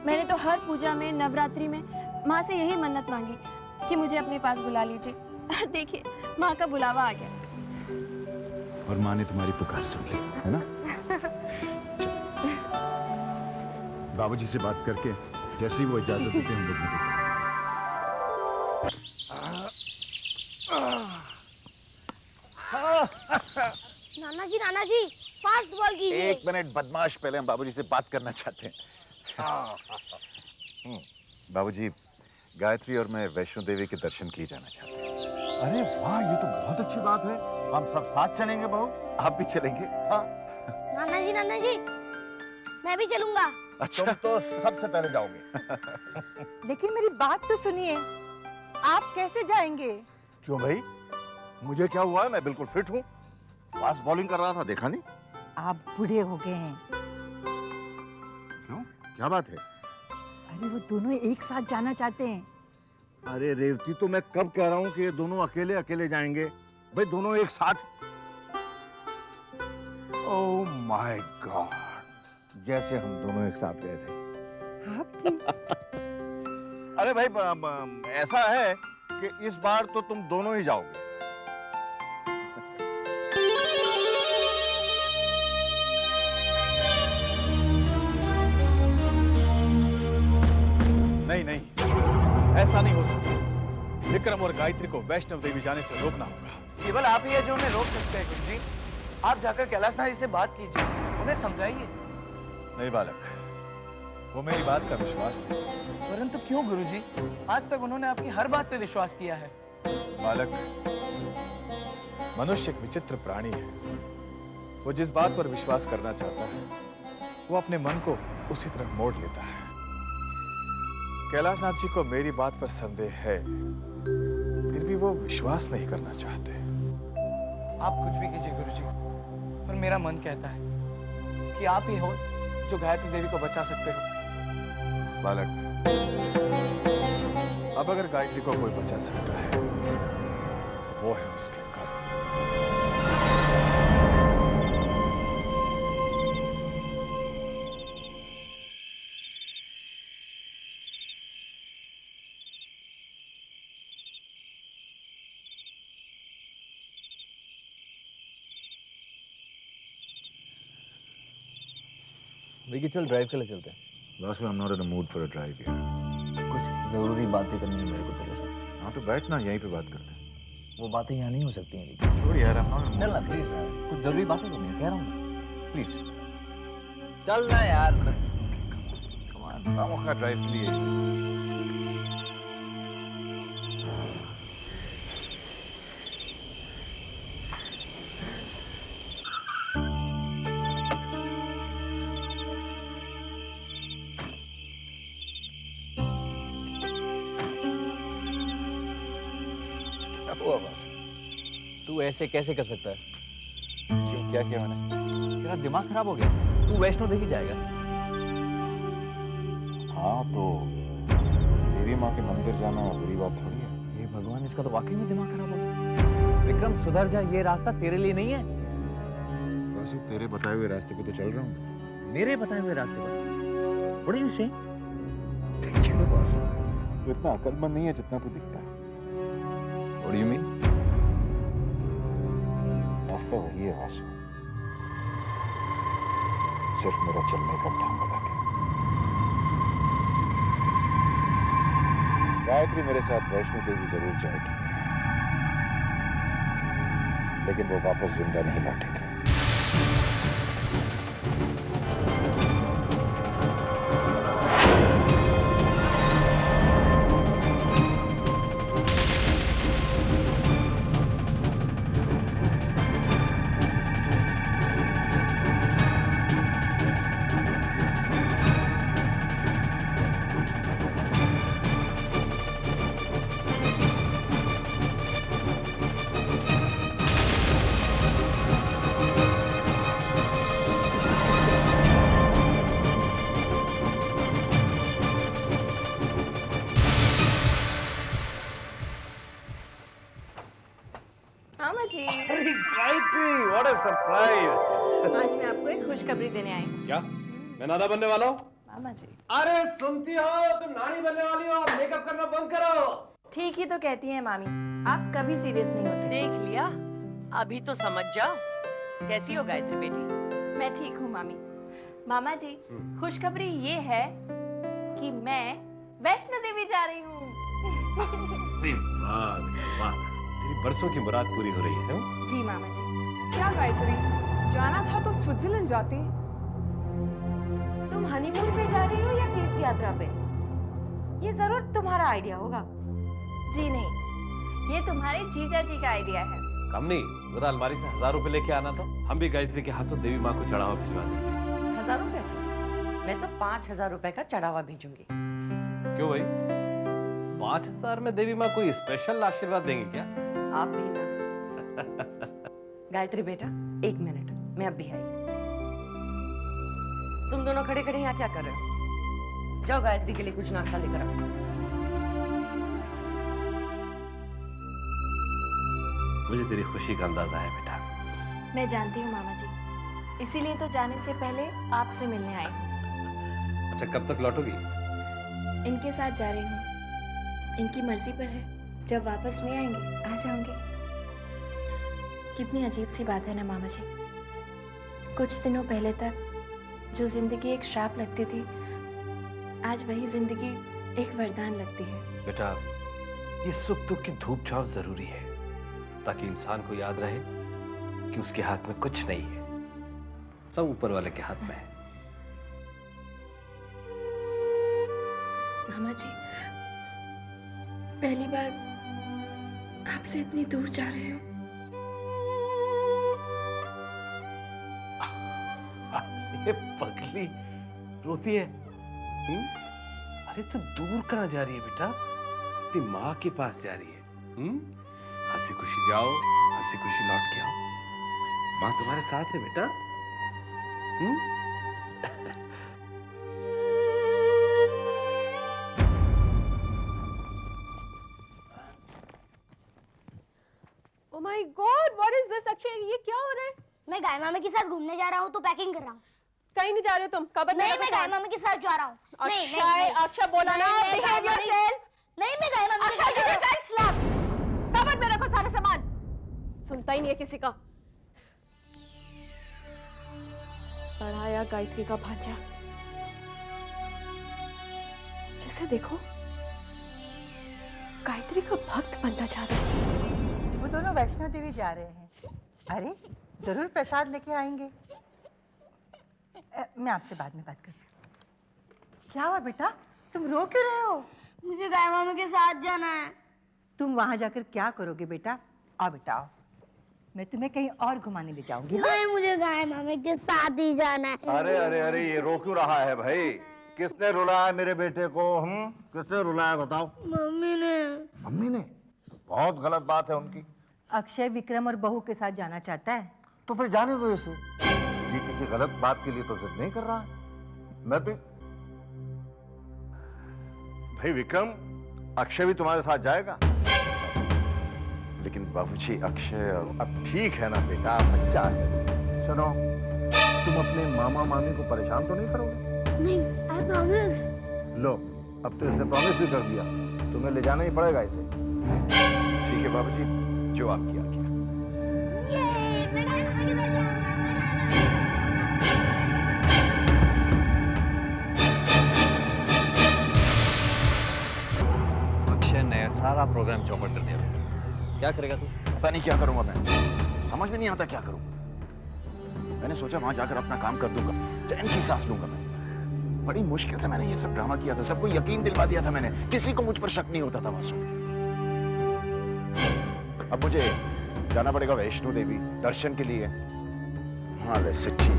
मैंने तो हर पूजा में, नवरात्रि में माँ से यही मन्नत मांगी कि मुझे अपने पास बुला लीजिए। और देखिए, माँ का बुलावा आ गया। और माँ ने तुम्हारी पुकार सुन ली, है ना? बाबूजी से बात करके जैसे ही वो इजाजत देते हैं हम लोग निकलते हैं। नाना जी फास्ट बॉल कीजिए। एक मिनट बदमाश, पहले हम बाबूजी से बात करना चाहते हैं। बाबूजी, गायत्री और मैं वैष्णो देवी के दर्शन किए जाना चाहते हैं। अरे वाह, ये तो बहुत अच्छी बात है। हम सब साथ चलेंगे बहू। आप भी चलेंगे? हाँ। नाना जी मैं भी चलूंगा। तुम तो सबसे पहले जाओगे। लेकिन मेरी बात तो सुनिए, आप कैसे जाएंगे? क्यों भाई, मुझे क्या हुआ है? मैं बिल्कुल फिट हूँ। फास्ट बॉलिंग कर रहा था, देखा नहीं? आप बूढ़े हो गए हैं। क्यों, क्या बात है? अरे वो दोनों एक साथ जाना चाहते हैं। अरे रेवती, तो मैं कब कह रहा हूँ कि ये दोनों अकेले अकेले जाएंगे? भाई दोनों एक साथ। ओह माय गॉड, जैसे हम दोनों एक साथ गए थे। आप भी? अरे भाई, ऐसा है कि इस बार तो तुम दोनों ही जाओगे। नहीं नहीं, ऐसा नहीं हो सकता। विक्रम और गायत्री को वैष्णव देवी जाने से रोकना होगा। केवल आप ही है जो उन्हें रोक सकते हैं गुरुजी। आप जाकर कैलाशनाथ जी से बात कीजिए, उन्हें समझाइए। नहीं बालक, वो मेरी बात का विश्वास नहीं। परंतु क्यों गुरुजी? आज तक उन्होंने आपकी हर बात पे विश्वास किया है। बालक, मनुष्य एक विचित्र प्राणी है। वो जिस बात पर विश्वास करना चाहता है वो अपने मन को उसी तरफ मोड़ लेता है। कैलाशनाथ जी को मेरी बात पर संदेह है, फिर भी वो विश्वास नहीं करना चाहते। आप कुछ भी कीजिए गुरुजी, पर मेरा मन कहता है कि आप ही हो जो गायत्री देवी को बचा सकते हो। बालक, अब अगर गायत्री को कोई बचा सकता है वो है उसके कर्म। विकी चल ड्राइव के लिए चलते हैं। Vasu, I am not in the mood for a drive यार। कुछ जरूरी बातें करनी है मेरे को तेरे साथ। हाँ तो बैठना, यहीं पे बात करते हैं। वो बातें यहाँ नहीं हो सकती हैं विकी। छोड़ यार, आई एम नॉट इन चल ना प्लीज यार, कुछ जरूरी बातें करनी है, कह रहा हूँ ना, प्लीज चल ना यार। खामोखा ड्राइव के लिए। हुआ वासु? तू ऐसे कैसे कर सकता है? क्यों, क्या किया मैंने? तेरा दिमाग खराब हो गया? तू वैष्णो देवी जाएगा? हाँ तो देवी माँ के मंदिर जाना बुरी बात थोड़ी है। ये भगवान, इसका तो वाकई में दिमाग खराब हो गया। विक्रम सुधर जा, ये रास्ता तेरे लिए नहीं है। वासु, तेरे बताए हुए रास्ते पे तो चल रहा हूँ। मेरे बताए हुए रास्ते पर? What are you saying? देखिए वासु, तू इतना अकलमंद नहीं है जितना तू दिखता है। What do you mean? रास्ता वही है वासु, सिर्फ मेरा चलने का ढंग अलग है। गायत्री मेरे साथ वैष्णो देवी जरूर जाएगी, लेकिन वो वापस जिंदा नहीं लौटेगी। मामा जी, अरे गायत्री, व्हाट अ सरप्राइज! आज मैं आपको एक खुशखबरी देने आई हूँ। क्या? मैं नाना बनने वाला हूँ? मामा जी, अरे सुनती हो, तुम नानी बनने वाली हो, मेकअप करना बंद करो। ठीक ही तो कहती हैं मामी, आप कभी सीरियस नहीं होते। देख लिया, अभी तो समझ जाओ। कैसी हो गायत्री बेटी? मैं ठीक हूँ मामी। मामा जी, खुशखबरी ये है कि मैं वैष्णो देवी जा रही हूँ। अरे वाह वाह, तेरी बरसों की मुराद पूरी हो रही है। जी मामा जी। क्या गायत्री, जाना था तो स्विट्जरलैंड जाती। तुम हनीमून पे जा रही हो या तीर्थ यात्रा पे? ये जरूर तुम्हारा आइडिया होगा। जी नहीं, ये तुम्हारे जीजा जी का आइडिया है। कमनी, जरा अलमारी से 1000 रुपए लेके आना था। हम भी गायत्री के हाथों देवी माँ को चढ़ावा भिजवा देंगे। 1000 रुपए? मैं तो 5000 रुपए का चढ़ावा भेजूंगी। क्यों भाई, 5000 में देवी माँ कोई स्पेशल आशीर्वाद देंगे क्या? आप भी ना। गायत्री बेटा, 1 मिनट, मैं अब भी आई। तुम दोनों खड़े खड़े यहाँ क्या कर रहे हो? जाओ गायत्री के लिए कुछ नाश्ता लेकर आओ। मुझे तेरी खुशी का अंदाजा है बेटा। मैं जानती हूँ मामा जी, इसीलिए तो जाने से पहले आपसे मिलने आई हूँ। अच्छा, कब तक लौटोगी? इनके साथ जा रही हूँ, इनकी मर्जी पर है। जब वापस ले आएंगे आ जाऊंगी। कितनी अजीब सी बात है ना मामा जी, कुछ दिनों पहले तक जो जिंदगी एक श्राप लगती थी, आज वही जिंदगी एक वरदान लगती है। बेटा, ये सुख दुख की धूप छांव जरूरी है ताकि इंसान को याद रहे कि उसके हाथ में कुछ नहीं है, सब ऊपर वाले के हाथ में है। मामा जी, पहली बार आपसे इतनी दूर जा रहे हो। ये पगली रोती है। अरे तो दूर कहाँ जा रही है बेटा? अपनी माँ के पास जा रही है। हंसी खुशी जाओ, हंसी खुशी लौट के आओ। माँ तुम्हारे साथ है बेटा। Oh my God, what is this, Akshay? ये क्या हो रहा है? मैं गाय मामा के साथ घूमने जा रहा हूँ तो पैकिंग कर रहा हूँ। कहीं नहीं जा रहे हो तुम? कबर नहीं, मैं गाय मामा के साथ जा रहा हूँ। अक्षय, अक्षय बोला ना, behave yourself. नहीं, मैं गाय मामा के साथ जा रहा हूँ। स्लैप, कबर में रखो सारा सामान। सुनता ही नहीं है किसी का। पढ़ाया गायत्री का भांजा, जिसे देखो गायत्री का भक्त बनता जा रहा है। वो दोनों वैष्णो देवी जा रहे हैं। अरे जरूर प्रसाद लेके आएंगे। मैं आपसे बाद में बात करती हूँ। क्या हुआ बेटा, तुम रो क्यों रहे हो? मुझे गाय मामा के साथ जाना है। तुम वहां जाकर क्या करोगे बेटा? आओ बेटा आओ, मैं तुम्हें कहीं और घुमाने ले जाऊंगी। नहीं, मुझे गाय मामा के साथ ही जाना है। अरे अरे अरे, ये रो क्यों रहा है भाई? किसने रुलाया मेरे बेटे को? किसने रुलाया बताओ? मम्मी ने। मम्मी ने? बहुत गलत बात है उनकी। अक्षय विक्रम और बहू के साथ जाना चाहता है। तो फिर जाने दो इसे। ये किसी गलत बात के लिए तो जिद नहीं कर रहा है। मैं भी भाई विक्रम, अक्षय भी तुम्हारे साथ जाएगा। लेकिन बाबूजी, अक्षय अब ठीक है ना बेटा, बच्चा है। सुनो, तुम अपने मामा मामी को परेशान तो नहीं करोगे? नहीं, I promise। लो, अब तो इसने प्रॉमिस भी कर दिया, तुम्हें ले जाना ही पड़ेगा इसे। ठीक है बाबूजी, जो आपकी आज्ञा। अक्षय ने सारा प्रोग्राम चौपट कर दिया। क्या करेगा तू? पता नहीं क्या करूंगा मैं, समझ में नहीं आता क्या करूं। मैंने सोचा वहां जाकर अपना काम कर दूंगा, चैन की सांस लूंगा मैं। बड़ी मुश्किल से मैंने ये सब ड्रामा किया था, सबको यकीन दिलवा दिया था मैंने, किसी को मुझ पर शक नहीं होता था वासु। अब मुझे जाना पड़ेगा वैष्णो देवी दर्शन के लिए। हाँ ले सच्ची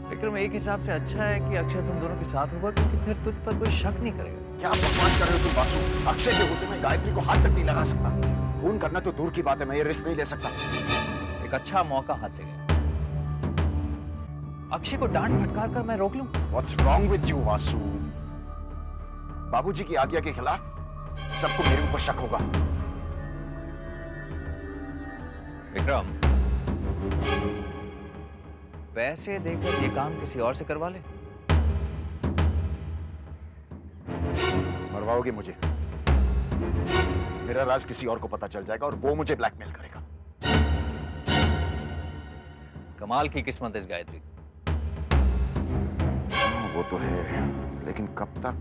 विक्रम, एक हिसाब से अच्छा है कि अक्षय तुम दोनों के साथ होगा, क्योंकि फिर तुझ पर कोई शक नहीं करेगा। क्या बकवास कर रहे हो तुम वासु? अक्षय के होते मैं गायत्री को हाथ तक नहीं लगा सकता। खून करना तो दूर की बात है, मैं ये रिस्क नहीं ले सकता। एक अच्छा मौका हाथ से गया। अक्षय को डांट फटकार कर मैं रोक लूं? What's wrong with you, Vasu? बाबूजी की आज्ञा के खिलाफ सबको मेरे ऊपर शक होगा। विक्रम, पैसे देकर ये काम किसी और से करवा ले। मरवाओगे मुझे, मेरा राज किसी और को पता चल जाएगा और वो मुझे ब्लैकमेल करेगा। कमाल की किस्मत है इस गायत्री। वो तो है, लेकिन कब तक?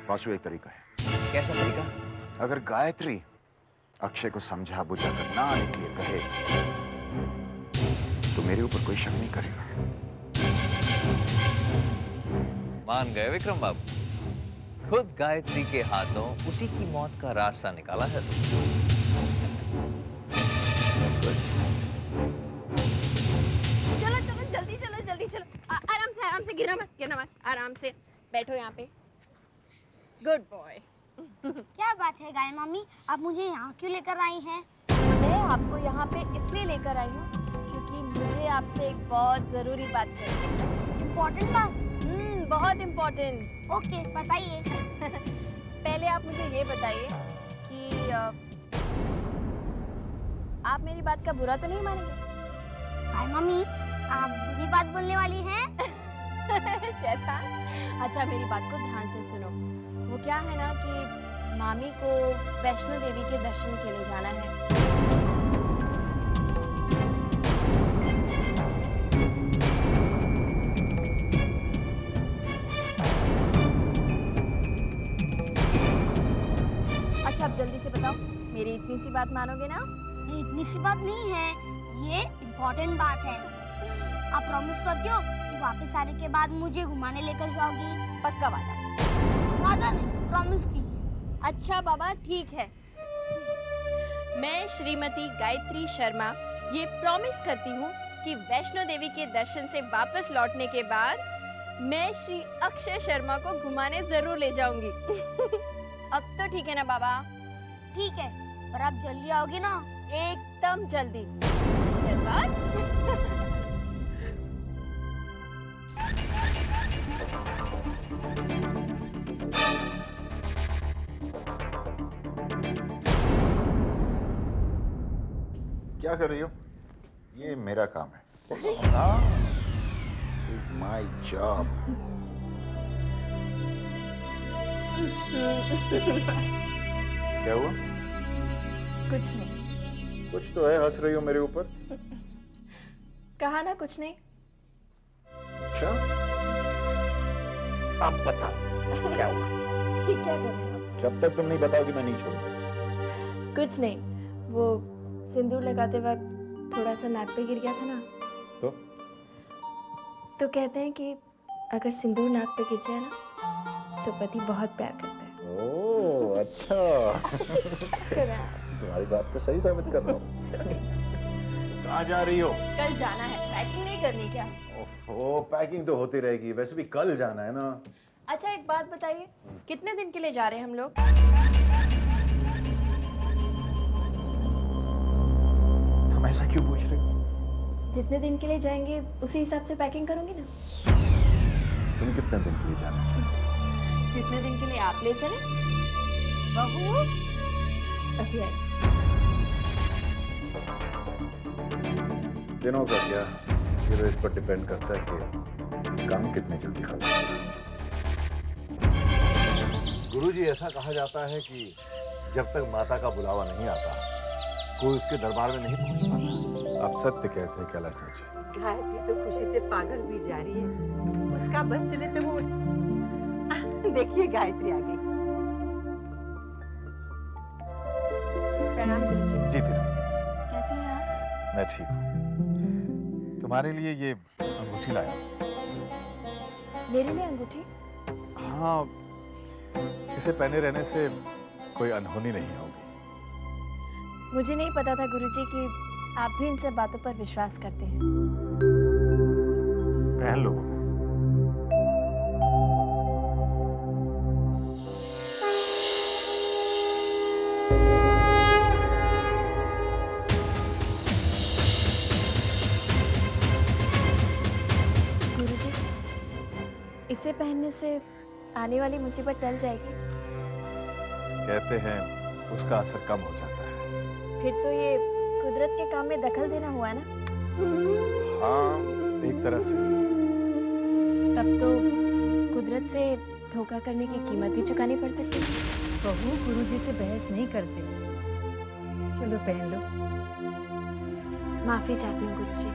वासु, एक तरीका है। कैसा तरीका? अगर गायत्री अक्षय को समझा बुझा कर ना आने के लिए कहे तो मेरे ऊपर कोई शक नहीं करेगा। मान गए विक्रम बाबू, खुद गायत्री के हाथों उसी की मौत का रास्ता निकाला है। चलो चलो जल्दी चलो, जल्दी चलो। आराम से, गिरना मत, आराम से बैठो यहाँ पे। Good boy. क्या बात है गाय मामी, आप मुझे यहाँ क्यों लेकर आई हैं? मैं आपको यहाँ पे इसलिए लेकर आई हूँ क्योंकि मुझे आपसे एक बहुत जरूरी बात करनी है। इम्पोर्टेंट बात? बहुत इम्पोर्टेंट। ओके, बताइए। पहले आप मुझे ये बताइए कि आप मेरी बात का बुरा तो नहीं मानेंगे? गाय मामी, आप बुरी बात बोलने वाली हैं? शैतान। अच्छा, मेरी बात को ध्यान से सुनो। वो क्या है ना कि मामी को वैष्णो देवी के दर्शन के लिए जाना है। इतनी सी बात मानोगे ना? ये इतनी सी बात नहीं है, ये इम्पोर्टेंट बात है। आप प्रॉमिस करती हो कि वापस आने के बाद मुझे घुमाने लेकर जाओगी? पक्का वादा। वादा नहीं, प्रॉमिस कीजिए। अच्छा बाबा ठीक है, मैं श्रीमती गायत्री शर्मा ये प्रॉमिस करती हूँ कि वैष्णो देवी के दर्शन से वापस लौटने के बाद मैं श्री अक्षय शर्मा को घुमाने जरूर ले जाऊंगी। अब तो ठीक है ना बाबा? ठीक है, पर आप जल्दी आओगे ना? एकदम जल्दी। आशीर्वाद। क्या कर रही हो? ये मेरा काम है। My job. क्या हुआ? कुछ नहीं। कुछ तो है, हंस रही हो मेरे ऊपर। कहा ना कुछ नहीं। अच्छा, अब बताओ क्या हुआ? ये क्या कर रहे हो? जब तक तुम नहीं बताओगी मैं नहीं छोड़ूंगा। कुछ नहीं, वो सिंदूर लगाते वक्त थोड़ा सा नाक पे गिर गया था ना, तो कहते हैं कि अगर सिंदूर नाक पे गिर जाए ना तो पति बहुत प्यार करता है। ओह अच्छा। तुम्हारी बात को सही साबित कर रहा हूँ। कहाँ जा रही हो? कल जाना है, पैकिंग नहीं करनी क्या? ओह पैकिंग तो होती रहेगी, वैसे भी कल जाना है ना। अच्छा एक बात बताइए, कितने दिन के लिए जा रहे हैं हम लोग? हम ऐसा क्यों पूछ रहे हो? जितने दिन के लिए जाएंगे उसी हिसाब से पैकिंग करूंगी ना। तुम कितने दिन के लिए जाना है? जितने दिन के लिए आप ले चले। बहू अभी आई। दिनों का क्या, ये तो इस पर डिपेंड करता है कि काम कितने जल्दी खत्म होगा। गुरुजी, ऐसा कहा जाता है कि जब तक माता का बुलावा नहीं आता कोई उसके दरबार में नहीं पहुंच पाता। आप सत्य कहते हैं कैलाश नाथ जी। गायत्री तो खुशी से पागल हुई जा रही है। उसका बस चले तो वो देखिए गायत्री आ गई। प्रणाम गुरुजी। जी तेरा। कैसे हैं आप? मैं ठीक हूँ। तुम्हारे लिए ये अंगूठी लाया हूँ। मेरे लिए अंगूठी? हाँ, इसे पहने रहने से कोई अनहोनी नहीं होगी। मुझे नहीं पता था गुरुजी कि आप भी इन सब बातों पर विश्वास करते हैं। पहन लो। गुरुजी, इसे पहनने से आने वाली मुसीबत टल जाएगी? कहते हैं उसका असर कम हो जाता है। फिर तो ये कुदरत के काम में दखल देना हुआ ना? हाँ, एक तरह से। तब तो कुदरत से धोखा करने की कीमत भी चुकानी पड़ सकती है। बहू गुरुजी से बहस नहीं करते। चलो पहन लो। माफी चाहती हूँ गुरुजी।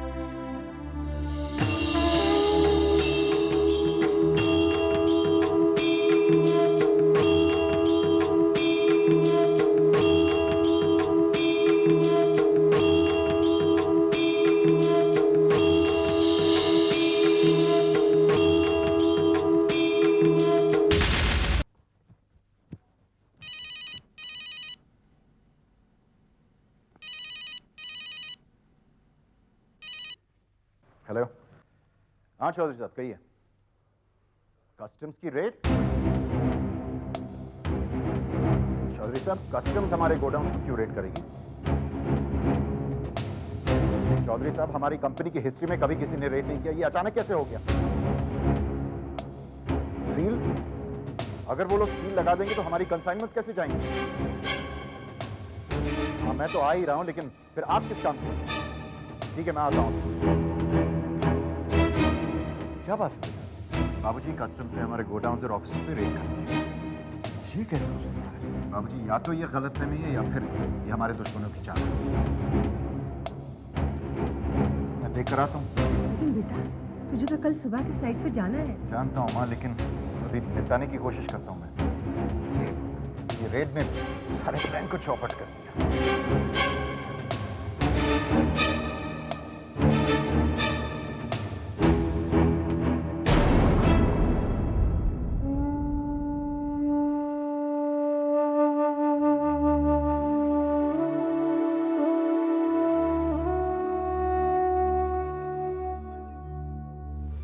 हेलो। हाँ चौधरी साहब कहिए। कस्टम्स की रेट? चौधरी साहब कस्टम्स हमारे गोडाउन को क्यों रेट करेगी? चौधरी साहब हमारी कंपनी की हिस्ट्री में कभी किसी ने रेट नहीं किया, ये अचानक कैसे हो गया? सील? अगर वो लोग सील लगा देंगे तो हमारी कंसाइनमेंट्स कैसे जाएंगी? हाँ मैं तो आ ही रहा हूं, लेकिन फिर आप किस काम के? ठीक है मैं आता हूं। क्या बात है? बाबूजी कस्टम्स ने हमारे गोडाउन और ऑफिस पे रेड कर। ये कैसे हो सकता है? बाबूजी या तो ये गलतफहमी है या फिर ये हमारे दुश्मनों की चाल है। मैं देख कर आता हूँ। लेकिन बेटा तुझे तो कल सुबह की फ्लाइट से जाना है। जानता हूँ माँ, लेकिन अभी निपटाने की कोशिश करता हूँ मैं। ये रेड ने सारे प्लान को चौपट कर दिया।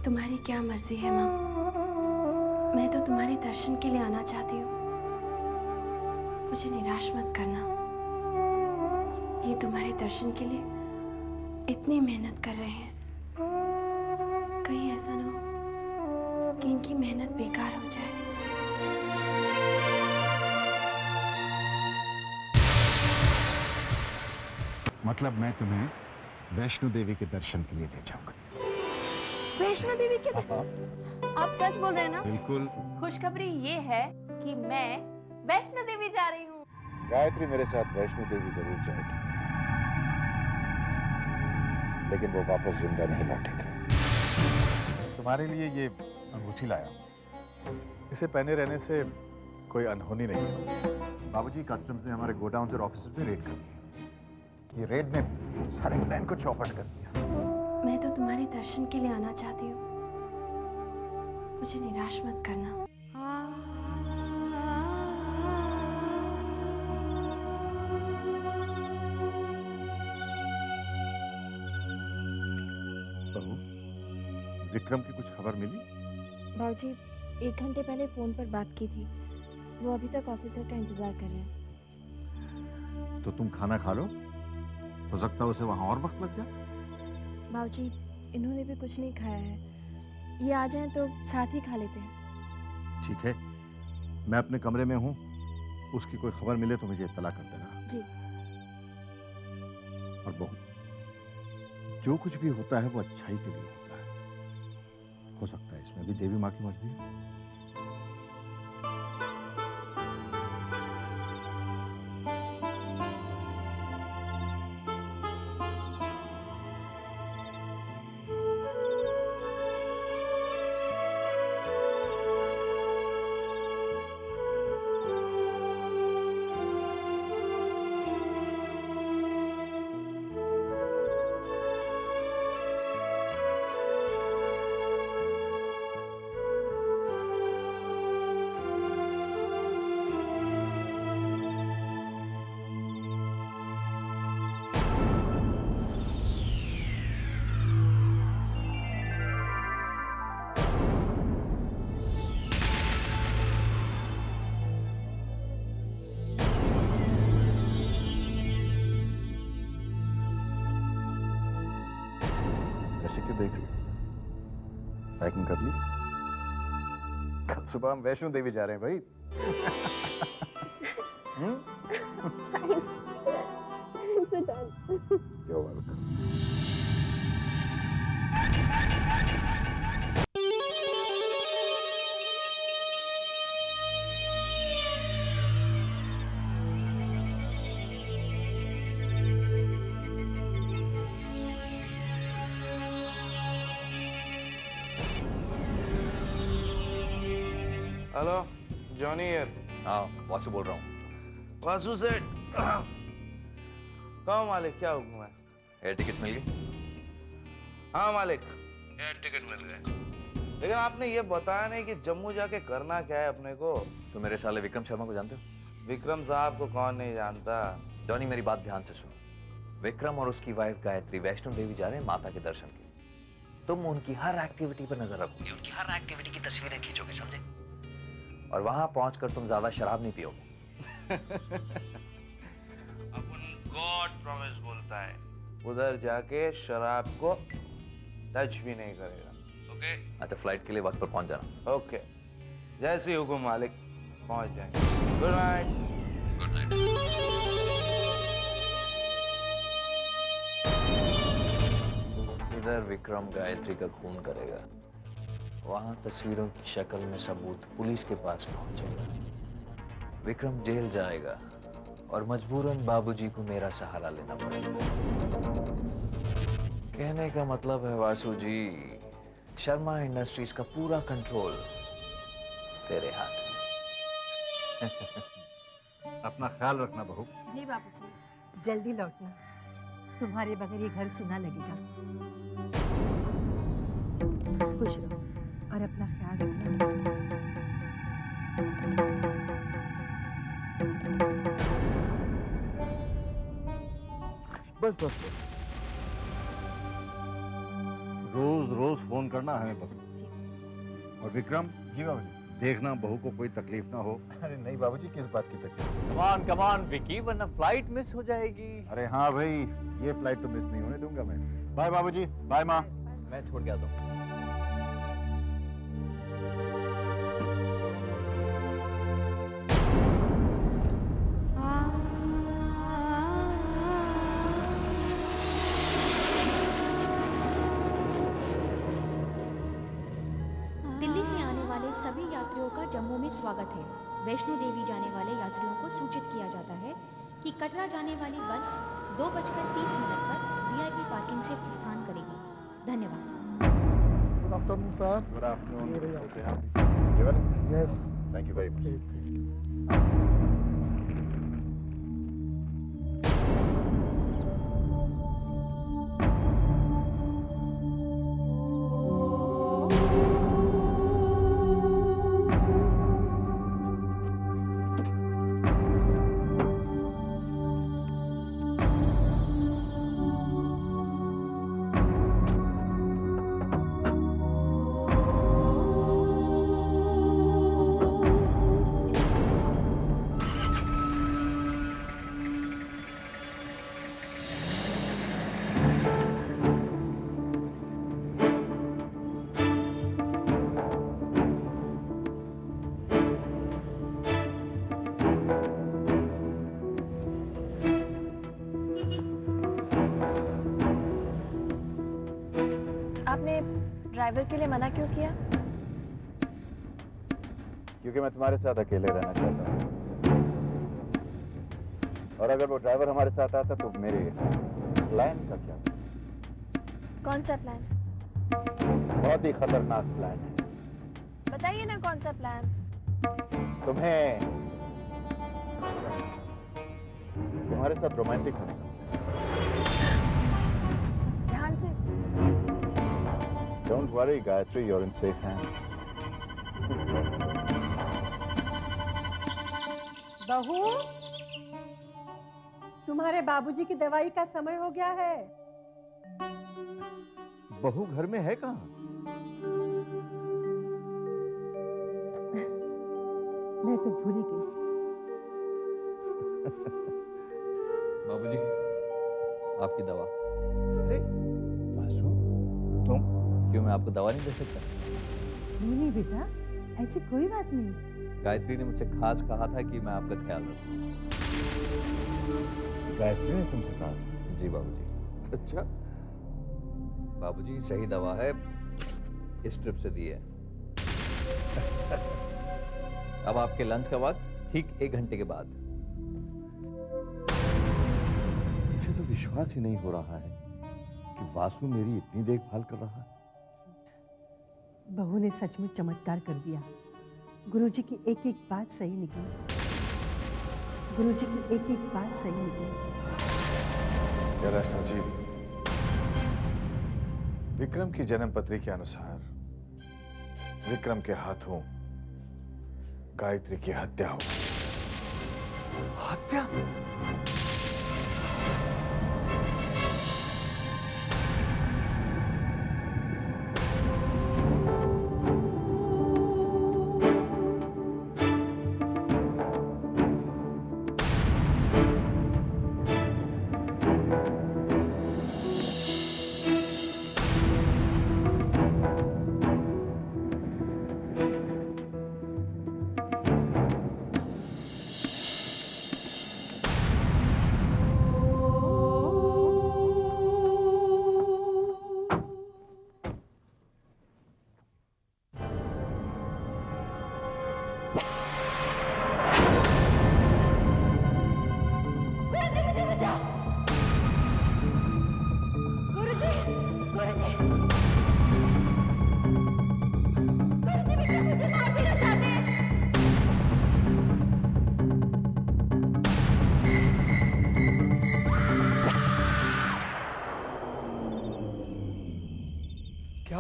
तुम्हारी क्या मर्जी है माँ, मैं तो तुम्हारे दर्शन के लिए आना चाहती हूँ। मुझे निराश मत करना। ये तुम्हारे दर्शन के लिए इतनी मेहनत कर रहे हैं, कहीं ऐसा ना हो कि इनकी मेहनत बेकार हो जाए। मतलब मैं तुम्हें वैष्णो देवी के दर्शन के लिए ले जाऊंगा। वैष्णो देवी के आप सच बोल रहे हैं ना? बिल्कुल। खुशखबरी ये है कि मैं वैष्णो देवी जा रही हूँ। गायत्री मेरे साथ वैष्णो देवी जरूर जाएगी, लेकिन वो वापस जिंदा नहीं लौटेगी। तुम्हारे लिए ये अंगूठी लाया। इसे पहने रहने से कोई अनहोनी नहीं है। बाबूजी, कस्टम्स ने हमारे गोडाउन और ऑफिस में रेड कर दिया। ये रेड ने सारे प्लान को चौपट कर दिया। मैं तो तुम्हारे दर्शन के लिए आना चाहती हूँ। मुझे निराश मत करना। बहू, विक्रम की कुछ खबर मिली? बाबूजी, 1 घंटे पहले फोन पर बात की थी। वो अभी तक ऑफिसर का इंतजार कर रहे हैं। तो तुम खाना खा लो, हो सकता है उसे वहां और वक्त लग जाए। बाबूजी, इन्होंने भी कुछ नहीं खाया है। ये आ जाएं तो साथ ही खा लेते हैं। ठीक है, मैं अपने कमरे में हूँ, उसकी कोई खबर मिले तो मुझे इत्तला कर देना। जी। और बहू, जो कुछ भी होता है वो अच्छाई के लिए होता है। हो सकता है इसमें भी देवी माँ की मर्जी है। ऐसे क्यों देख रही? पैकिंग कर ली? कल सुबह हम वैष्णो देवी जा रहे हैं भाई। You're welcome. Hello, Johnny here. हाँ, वासु बोल रहा हूँ। वासु सेठ। कहो मालिक, क्या हुक्म है? एयर टिकट्स मिल गई? हाँ मालिक, एयर टिकट मिल गए। लेकिन आपने ये बताया नहीं कि जम्मू जाके करना क्या है अपने को। तो मेरे साले विक्रम शर्मा को जानते हो? विक्रम साहब को कौन नहीं जानता। जॉनी, मेरी बात ध्यान से सुनो। विक्रम और उसकी वाइफ गायत्री वैष्णो देवी जा रहे हैं माता के दर्शन के। तुम उनकी हर एक्टिविटी पर नजर रखोगे, उनकी हर एक्टिविटी की तस्वीरें खींचोगे, समझे? और वहां पहुंचकर तुम ज्यादा शराब नहीं पियोगे। अपन गॉड प्रॉमिस बोलता है, उधर जाके शराब को टच भी नहीं करेगा। ओके? अच्छा, फ्लाइट के लिए वक्त पर पहुंच जाना। ओके, जैसे हुकुम मालिक, पहुंच जाएंगे। Good night. Good night. इधर विक्रम गायत्री का खून करेगा, वहां तस्वीरों की शक्ल में सबूत पुलिस के पास पहुंचेगा। विक्रम जेल जाएगा और मजबूरन बाबूजी को मेरा सहारा लेना पड़ेगा। कहने का मतलब है वासु जी, शर्मा इंडस्ट्रीज का पूरा कंट्रोल तेरे हाथ में। अपना ख्याल रखना बहू। जी बाबूजी। जल्दी लौटना, तुम्हारे बगैर ये घर सुना लगेगा। खुश रहो और अपना ख्याल रखना। बस बस बस, रोज रोज फोन करना हमें पकड़ो। और विक्रम। जी बाबूजी। देखना बहू को कोई तकलीफ ना हो। अरे नहीं बाबूजी, किस बात की तकलीफ? कम ऑन विकी, वरना फ्लाइट मिस हो जाएगी। अरे हाँ भाई, ये फ्लाइट तो मिस नहीं होने दूंगा मैं। बाय बाबूजी, बाय माँ। मैं छोड़ के आता हूँ। दिल्ली से आने वाले सभी यात्रियों का जम्मू में स्वागत है। वैष्णो देवी जाने वाले यात्रियों को सूचित किया जाता है कि कटरा जाने वाली बस 2:30 पर वीआईपी पार्किंग से प्रस्थान करेगी। धन्यवाद। Good afternoon sir. Good afternoon. ये रही कैसे हैं आप? ये वाले? Yes. Thank you very much. आपने ड्राइवर के लिए मना क्यों किया? क्योंकि मैं तुम्हारे साथ अकेले रहना चाहता हूँ, और अगर वो ड्राइवर हमारे साथ आता तो मेरे प्लान का क्या? कौन सा प्लान? बहुत ही खतरनाक प्लान है। बताइए ना कौन सा प्लान? तुम्हें तुम्हारे साथ रोमांटिक होने का। ध्यान से। Don't worry, Gayatri, you're in safe hands. बहू, तुम्हारे बाबूजी की दवाई का समय हो गया है। बहू घर में है कहाँ? मैं तो भूल ही गई। बाबूजी, आपकी दवा। अरे वासु, तुम? क्यों, मैं आपको दवा नहीं दे सकता? नहीं नहीं बेटा, ऐसी कोई बात नहीं। गायत्री ने मुझसे खास कहा था कि मैं आपका ख्याल रखूं। गायत्री ने तुमसे कहा? जी बाबूजी। अच्छा। बाबूजी, सही दवा है, इस ट्रिप से दी है। अब आपके लंच का वक्त ठीक 1 घंटे के बाद। मुझे तो विश्वास ही नहीं हो रहा है कि वासु मेरी इतनी देखभाल कर रहा है। बहू ने सचमुच चमत्कार कर दिया। गुरुजी की एक एक बात सही निकली। गुरुजी की एक एक बात सही निकली। वैष्णव जी, विक्रम की जन्म पत्री के अनुसार विक्रम के हाथों गायत्री की हत्या हो। हत्या?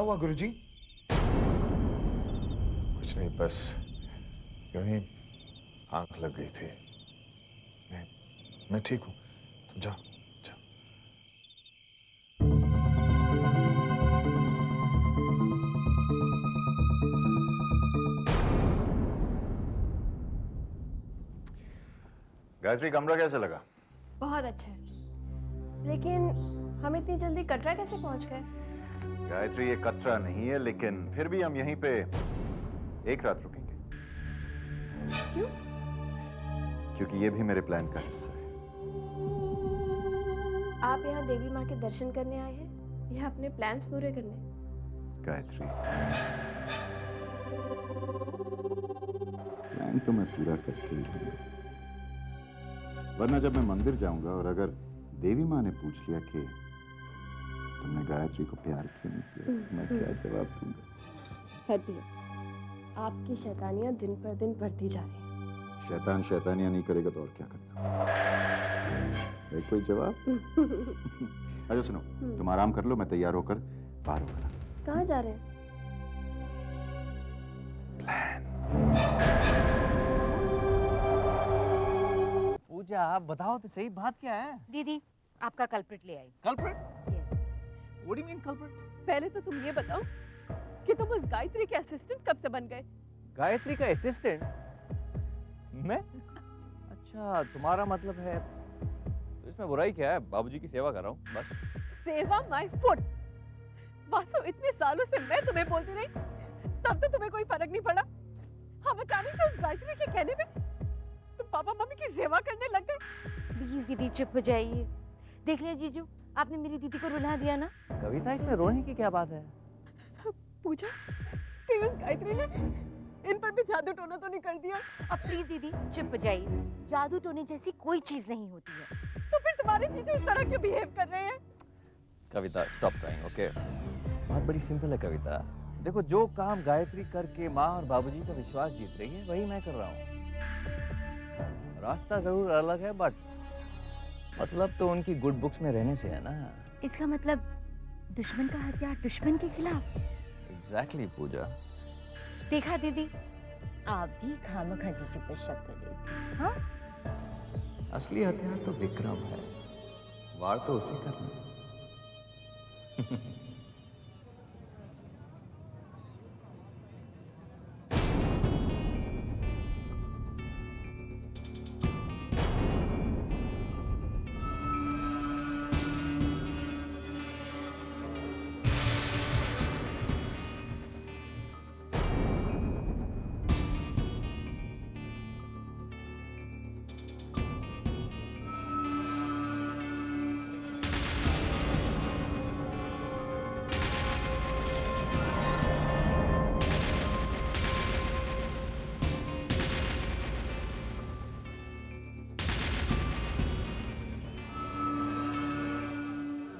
हुआ गुरुजी? कुछ नहीं, बस यूं ही आंख लग गई थी। मैं ठीक हूं, तुम जाओ। गायत्री, कमरा कैसा लगा? बहुत अच्छा है, लेकिन हम इतनी जल्दी कटरा कैसे पहुंच गए? गायत्री, ये कतरा नहीं है, लेकिन फिर भी हम यहीं पे एक रात रुकेंगे। क्यों? क्योंकि ये भी मेरे प्लान का हिस्सा है। आप यहाँ देवी माँ के दर्शन करने आए हैं या अपने प्लान्स पूरे करने? गायत्री, प्लान तो मैं पूरा करके ही रहूंगा, वरना जब मैं मंदिर जाऊंगा और अगर देवी माँ ने पूछ लिया कि तुमने गायत्री को प्यार क्यों नहीं किया, तो मैं क्या जवाब दूंगा? हटिए, आपकी शैतानियाँ दिन पर दिन बढ़ती जा रही हैं। शैतान शैतानियाँ नहीं करेगा तो और क्या करेगा? है कोई जवाब? अच्छा सुनो, तुम आराम कर लो, मैं तैयार होकर बाहर होगा। कहाँ जा रहे हैं? पूजा, आप बताओ तो सही, बात क्या है? दीदी आपका कल्प्रिट ले आई। Culprit? What do you mean culprit? पहले तो तुम ये बताओ कि तुम उस गायत्री के असिस्टेंट कब से बन गए? गायत्री का असिस्टेंट? मैं? अच्छा, तुम्हारा मतलब है, तो इसमें बुराई क्या है? बाबूजी की सेवा कर रहा हूँ बस। सेवा माय फुट। वासु, इतने सालों से मैं तुम्हें बोलती रही, तब तो तुम्हें कोई फर्क नहीं पड़ा। हम अचानक से उस गायत्री के कहने पे तुम पापा मम्मी की सेवा करने लग गए। प्लीज दीदी चुप हो जाइए। देख लिया जीजू, आपने मेरी दीदी को रुला दिया ना। कविता, इसमें रोने की क्या बात है? पूजा, कहीं उस गायत्री ने इन पर भी जादू टोना तो नहीं कर दिया? अब प्लीज दीदी चुप हो जाइए। जादू टोने जैसी कोई चीज नहीं होती है। तो फिर तुम्हारे जीजू इस तरह क्यों बिहेव कर रहे हैं? कविता, स्टॉप क्राइंग, ओके? बात बड़ी सिंपल है कविता। देखो, जो काम गायत्री करके माँ और बाबूजी का विश्वास जीत रही है, वही मैं कर रहा हूँ। रास्ता जरूर अलग है, बट मतलब तो उनकी गुड बुक्स में रहने से है ना। इसका मतलब दुश्मन का हथियार दुश्मन के खिलाफ। एग्जैक्टली पूजा। देखा दीदी, आप भी खामखा जीजू पे शक कर रही थी। हाँ? असली हथियार तो विक्रम है, वार तो उसी करना।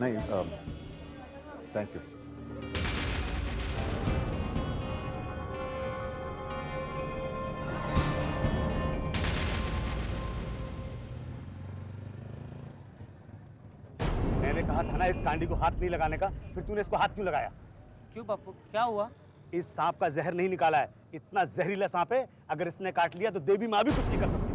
नहीं, थैंक यू। मैंने कहा था ना इस कांडी को हाथ नहीं लगाने का, फिर तूने इसको हाथ क्यों लगाया? क्यों बापू, क्या हुआ? इस सांप का जहर नहीं निकाला है। इतना जहरीला सांप है, अगर इसने काट लिया तो देवी माँ भी कुछ नहीं कर सकती।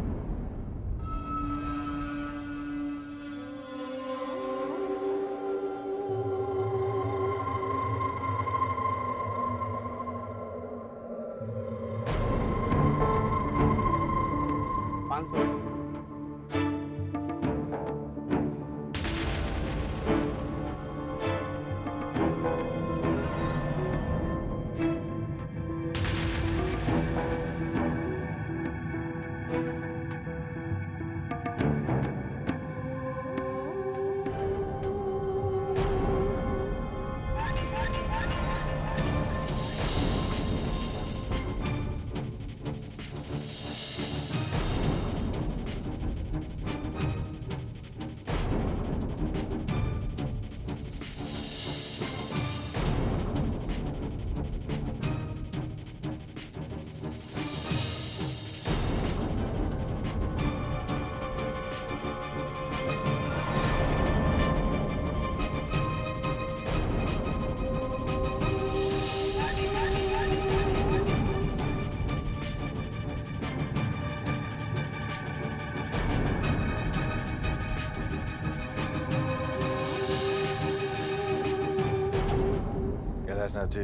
कैलाशनाथ जी,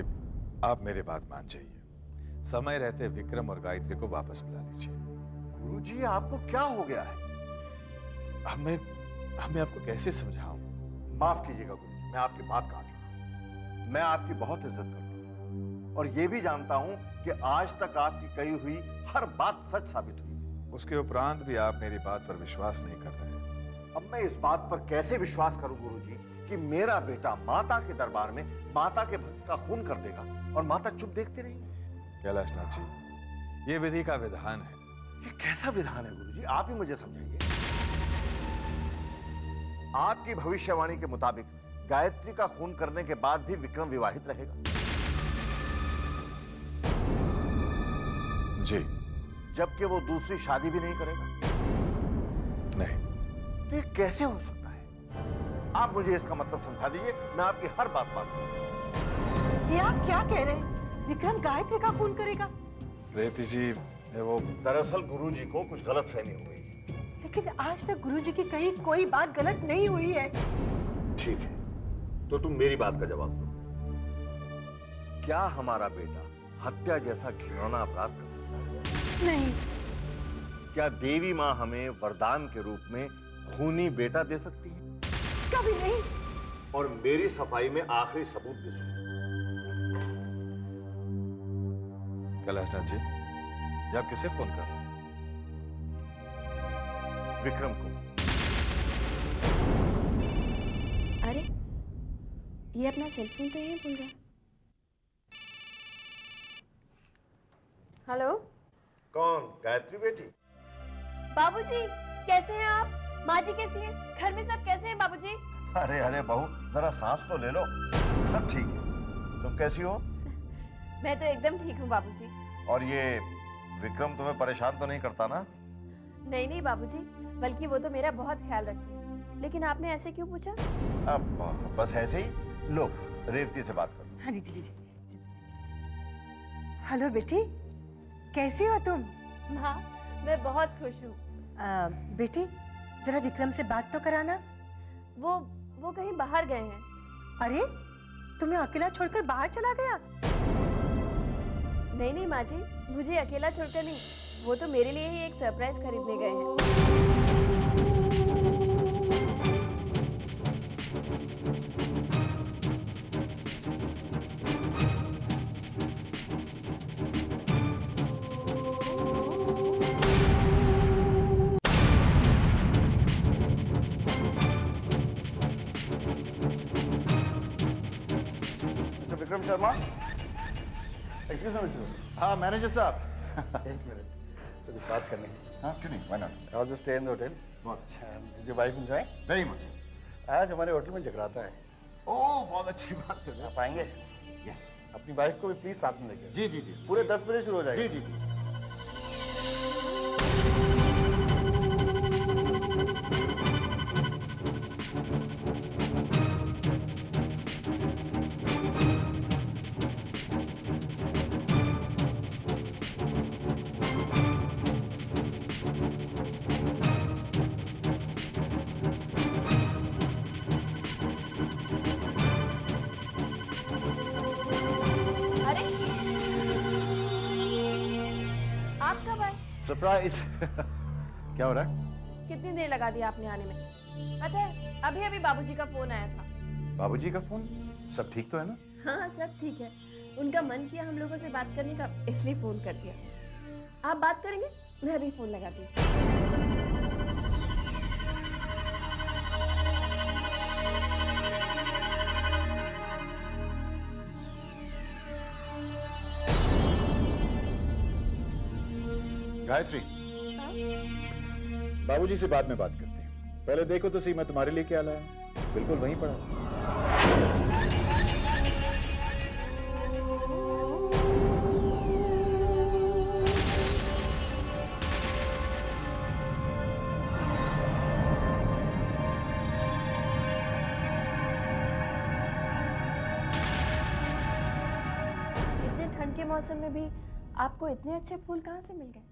आप मेरी बात मान जाइए। समय रहते विक्रम और गायत्री को वापस बुला लीजिए। गुरुजी, आपको क्या हो गया है? मैं आपको कैसे समझाऊं? माफ कीजिएगा गुरुजी, मैं आपकी बात काट रहा हूं। मैं आपकी बहुत इज्जत करता हूं और ये भी जानता हूं कि आज तक आपकी कही हुई हर बात सच साबित हुई। उसके उपरांत भी आप मेरी बात पर विश्वास नहीं कर रहे। अब मैं इस बात पर कैसे विश्वास करूं गुरुजी कि मेरा बेटा माता के दरबार में माता के भक्त का खून कर देगा और माता चुप देखती रहेगी? कैलाशनाथ जी, ये विधि का विधान है। ये कैसा विधान है गुरुजी? आप ही मुझे समझाइए। आपकी भविष्यवाणी के मुताबिक गायत्री का खून करने के बाद भी विक्रम विवाहित रहेगा? जी। जबकि वो दूसरी शादी भी नहीं करेगा? नहीं। तो ये कैसे हो सकता है? आप मुझे इसका मतलब समझा दीजिए, मैं आपकी हर बात मानूंगा। ये आप क्या कह रहे हैं? विक्रम गायत्री का खून करेगा? रेवती जी, वो दरअसल गुरुजी को कुछ गलतफहमी हो गई। लेकिन आज तक गुरुजी की कही कोई बात गलत नहीं हुई है। ठीक है, तो तुम मेरी बात का जवाब दो। क्या हमारा बेटा हत्या जैसा घिनौना अपराध कर सकता है? नहीं। क्या देवी माँ हमें वरदान के रूप में खूनी बेटा दे सकती है? कभी नहीं। और मेरी सफाई में आखिरी सबूत भी सुनो। कैलाशनाथ जी, ये आप किसे फोन कर रहे हैं? विक्रम को। अरे, ये अपना सेलफोन तो यहीं भूल गया। हेलो। कौन? गायत्री बेटी? बाबूजी, कैसे हैं आप? माँ जी कैसी हैं? घर में सब कैसे हैं बाबूजी? अरे अरे बहू, जरा सांस तो ले लो। सब ठीक है। तुम कैसी हो? मैं तो एकदम ठीक हूँ बाबूजी। और ये विक्रम तुम्हें परेशान तो नहीं करता ना? नहीं नहीं बाबूजी, बल्कि वो तो मेरा बहुत ख्याल रखते हैं। लेकिन आपने ऐसे क्यों पूछा? अब बस ऐसे ही। लो, रेवती से बात करो। हाँ दीदी दीदी। हेलो बेटी, कैसी हो तुम? माँ, मैं बहुत खुश हूँ। बेटी, जरा विक्रम से बात तो कराना। वो कहीं बाहर गए हैं। अरे, तुम्हें अकेला छोड़कर बाहर चला गया? नहीं नहीं माँ जी, मुझे अकेला छोड़कर नहीं, वो तो मेरे लिए ही एक सरप्राइज खरीदने गए हैं। Vikram Sharma, excuse me. हाँ मैनेजर साहब। एक मिनट, तो कुछ बात करनी है। हाँ क्यों नहीं, why not? I was just stay in the hotel. Did your wife enjoy? Very much. आज हमारे होटल में जगराता है। ओह, बहुत अच्छी बात है। आप आएंगे? यस। अपनी वाइफ को भी प्लीज साथ में लेके। जी जी जी। पूरे 10 बजे शुरू हो जाएगा। जी जी जी। सरप्राइज। क्या हो रहा है? कितनी देर लगा दी आपने आने में? पता है, अभी अभी बाबूजी का फोन आया था। बाबूजी का फोन? सब ठीक तो है ना? हाँ सब ठीक है। उनका मन किया हम लोगों से बात करने का, इसलिए फोन कर दिया। आप बात करेंगे? मैं अभी फोन लगाती हूँ। गायत्री, बाबूजी से बाद में बात करते हैं। पहले देखो तो सही मैं तुम्हारे लिए क्या लाया। बिल्कुल वहीं पड़ा। इतने ठंड के मौसम में भी आपको इतने अच्छे फूल कहाँ से मिल गए?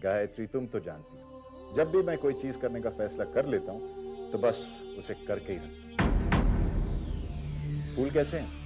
गायत्री, तुम तो जानती हो, जब भी मैं कोई चीज करने का फैसला कर लेता हूं तो बस उसे करके ही रखता हूं। फूल कैसे हैं?